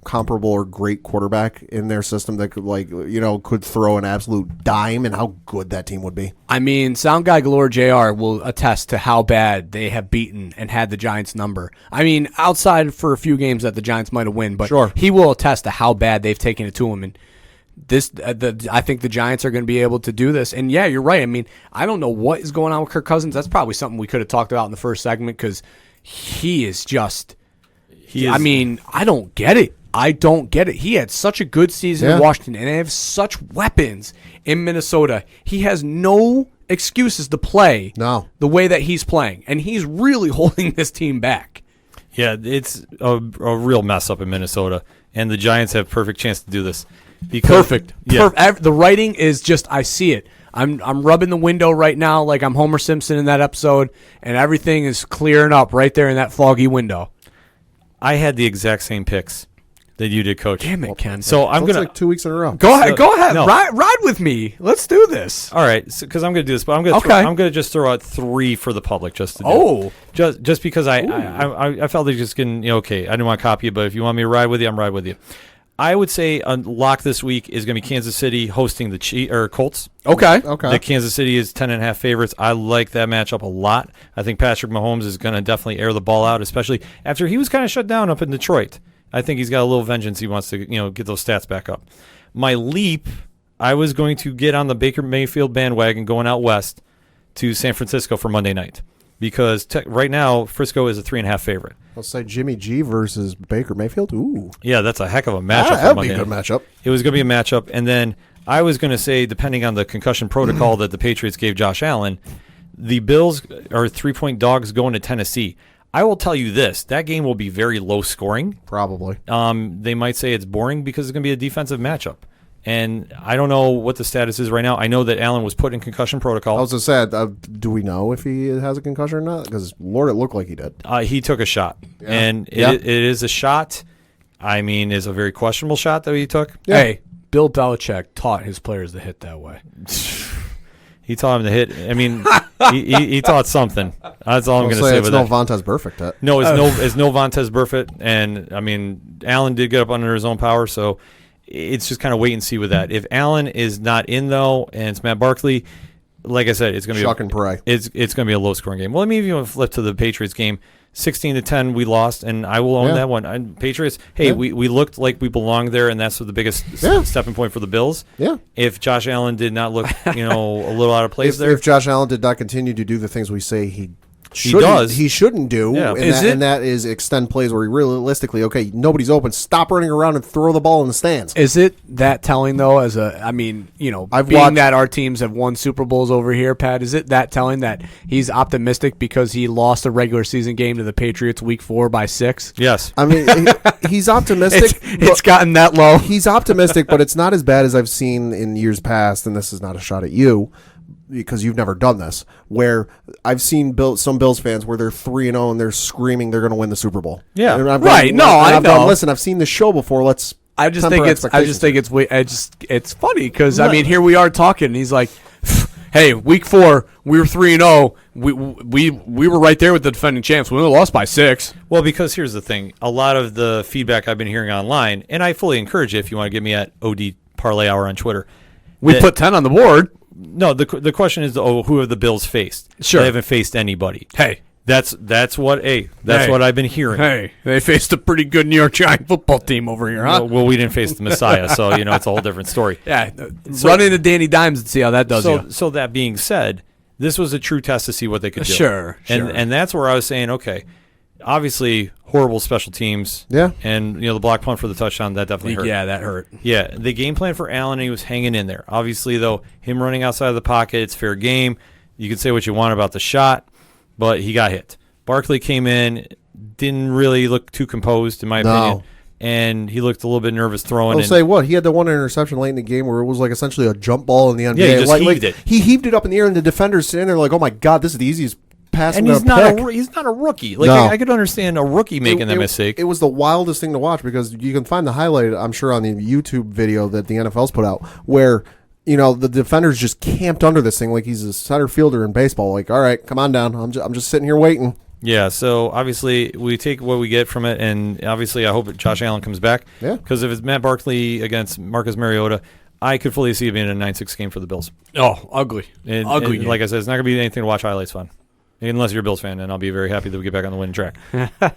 comparable or great quarterback in their system that could could throw an absolute dime and how good that team would be? I mean, Sound Guy Galore JR will attest to how bad they have beaten and had the Giants number. I mean, outside for a few games that the Giants might have won, but sure, he will attest to how bad they've taken it to him. And I think the Giants are going to be able to do this. And yeah, you're right. I mean, I don't know what is going on with Kirk Cousins. That's probably something we could have talked about in the first segment because he is just. I mean, I don't get it. He had such a good season in Washington, and they have such weapons in Minnesota. He has no excuses to play the way that he's playing, and he's really holding this team back. Yeah, it's a real mess up in Minnesota, and the Giants have perfect chance to do this. Perfect. The writing is just, I see it. I'm rubbing the window right now like I'm Homer Simpson in that episode, and everything is clearing up right there in that foggy window. I had the exact same picks. that you did, Coach. Damn it, Ken. So I'm Looks gonna like 2 weeks in a row. Go ahead. No. Ride with me. Let's do this. All right, because I'm going to do this, but I'm going to just throw out 3 for the public just to do. Just because I felt like just getting okay. I didn't want to copy you, but if you want me to ride with you, I'm ride with you. I would say a lock this week is going to be Kansas City hosting the Colts. Okay. The Kansas City is 10.5 favorites. I like that matchup a lot. I think Patrick Mahomes is going to definitely air the ball out, especially after he was kind of shut down up in Detroit. I think he's got a little vengeance. He wants to get those stats back up. My leap, I was going to get on the Baker Mayfield bandwagon going out west to San Francisco for Monday night because right now Frisco is a 3.5 favorite. Let's say Jimmy G versus Baker Mayfield. Ooh. Yeah, that's a heck of a matchup. That would be a good matchup. It was going to be a matchup. And then I was going to say, depending on the concussion protocol that the Patriots gave Josh Allen, the Bills are 3-point dogs going to Tennessee. I will tell you this. That game will be very low scoring. Probably. They might say it's boring because it's going to be a defensive matchup. And I don't know what the status is right now. I know that Allen was put in concussion protocol. I was just saying, do we know if he has a concussion or not? Because, Lord, it looked like he did. He took a shot. Yeah. And it is a shot. I mean, it's a very questionable shot that he took. Yeah. Hey, Bill Belichick taught his players to hit that way. He taught him to hit. I mean, he taught something. That's all I'm going to say it's with no that. Vontaze Burfict. No, it's no Vontaze Burfict. And, I mean, Allen did get up under his own power, so it's just kind of wait and see with that. If Allen is not in, though, and it's Matt Barkley, like I said, it's going to be Chuck and pray. It's going to be a low-scoring game. Well, let me even flip to the Patriots game. 16-10, we lost, and I will own that one. Patriots, we looked like we belonged there, and that's the biggest stepping point for the Bills. Yeah. If Josh Allen did not look, a little out of place there. If Josh Allen did not continue to do the things we say he shouldn't do, and that is extend plays where he realistically, nobody's open, stop running around and throw the ball in the stands. Is it that telling, though, that our teams have won Super Bowls over here, Pat, is it that telling that he's optimistic because he lost a regular season game to the Patriots week 4 by 6? Yes. I mean, he's optimistic. It's gotten that low. He's optimistic, but it's not as bad as I've seen in years past, and this is not a shot at you, because you've never done this, where I've seen some Bills fans where they're 3-0 and they're screaming they're going to win the Super Bowl. Yeah, I know. Listen, I've seen this show before. I just think it's funny because I mean, here we are talking, and he's like, "Hey, week 4, we were 3-0. We were right there with the defending champs. We only lost by 6." Well, because here's the thing: a lot of the feedback I've been hearing online, and I fully encourage you if you want to get me at OD Parlay Hour on Twitter. We put 10 on the board. No, the question is, who have the Bills faced? Sure. They haven't faced anybody. Hey. That's what I've been hearing. Hey, they faced a pretty good New York Giant football team over here, huh? Well, we didn't face the Messiah, so, it's a whole different story. Yeah, run into Danny Dimes and see how that does you. So that being said, this was a true test to see what they could do. Sure. And that's where I was saying, okay, obviously horrible special teams. Yeah. And, the block punt for the touchdown, that definitely hurt. Yeah, that hurt. Yeah, the game plan for Allen, he was hanging in there. Obviously, though, him running outside of the pocket, it's fair game. You can say what you want about the shot, but he got hit. Barkley came in, didn't really look too composed, in my opinion. And he looked a little bit nervous throwing. I'll say what? He had the one interception late in the game where it was like essentially a jump ball in the NBA. Yeah, he just heaved it. He heaved it up in the air, and the defenders sitting there like, oh, my God, this is the easiest pass. And he's not a rookie. Like, I could understand a rookie making that mistake. It was the wildest thing to watch because you can find the highlight, I'm sure, on the YouTube video that the NFL's put out where the defenders just camped under this thing like he's a center fielder in baseball. Like, all right, come on down. I'm just sitting here waiting. Yeah, so obviously we take what we get from it, and obviously I hope Josh Allen comes back. Yeah. Because if it's Matt Barkley against Marcus Mariota, I could fully see it being a 9-6 game for the Bills. Oh, ugly. And like I said, it's not going to be anything to watch highlights fun. Unless you're a Bills fan, and I'll be very happy that we get back on the winning track.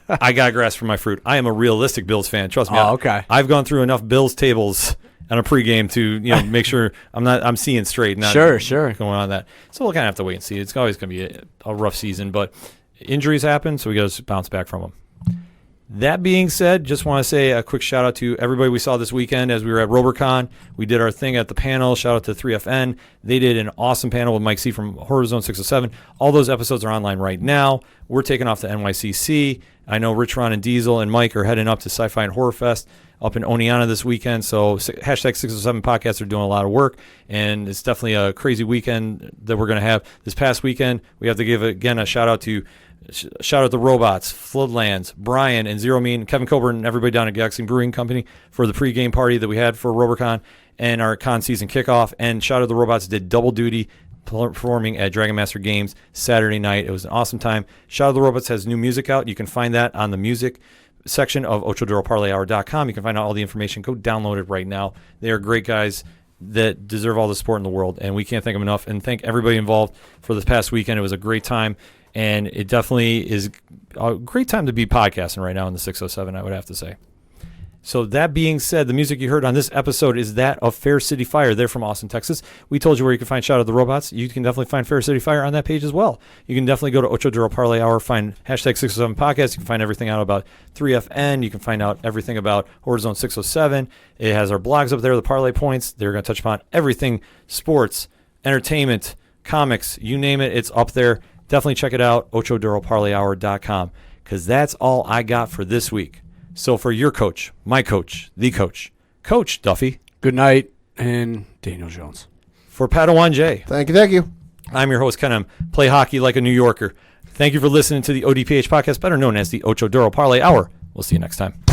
I got grass for my fruit. I am a realistic Bills fan. Trust me. Oh, okay. I've gone through enough Bills tables on a pregame to make sure I'm seeing straight. Not sure. Going on that. So we'll kind of have to wait and see. It's always going to be a rough season, but injuries happen, so we got to bounce back from them. That being said, just want to say a quick shout out to everybody we saw this weekend as we were at RoberCon. We did our thing at the panel. Shout out to 3FN. They did an awesome panel with Mike C from Horror Zone 607. All those episodes are online right now. We're taking off to NYCC. I know Rich, Ron, and Diesel and Mike are heading up to Sci-Fi and Horror Fest. up in Oneonta this weekend. So hashtag 607 Podcasts are doing a lot of work, and it's definitely a crazy weekend that we're going to have. This past weekend, we have to give, again, a shout-out to the Robots, Floodlands, Brian, and Zero Mean, Kevin Coburn, and everybody down at Galaxy Brewing Company for the pregame party that we had for RoberCon and our con season kickoff. And shout out the Robots did double duty performing at Dragon Master Games Saturday night. It was an awesome time. Shout out the Robots has new music out. You can find that on the music section of OchoDuroParlayHour.com. You can find out all the information. Go download it right now. They are great guys that deserve all the support in the world, and we can't thank them enough. And thank everybody involved for this past weekend. It was a great time, and it definitely is a great time to be podcasting right now in the 607, I would have to say. So that being said, the music you heard on this episode is that of Fair City Fire. They're from Austin, Texas. We told you where you can find Shout Out the Robots. You can definitely find Fair City Fire on that page as well. You can definitely go to Ocho Duro Parlay Hour, find hashtag 607 Podcast. You can find everything out about 3FN. You can find out everything about Horizon 607. It has our blogs up there, the Parlay Points. They're going to touch upon everything sports, entertainment, comics, you name it, it's up there. Definitely check it out, OchoDuroParlayHour.com, because that's all I got for this week. So for your coach, my coach, the coach, Coach Duffy. Good night, and Daniel Jones. For Padawan J. Thank you. I'm your host, Ken M. Play hockey like a New Yorker. Thank you for listening to the ODPH podcast, better known as the Ocho Duro Parlay Hour. We'll see you next time.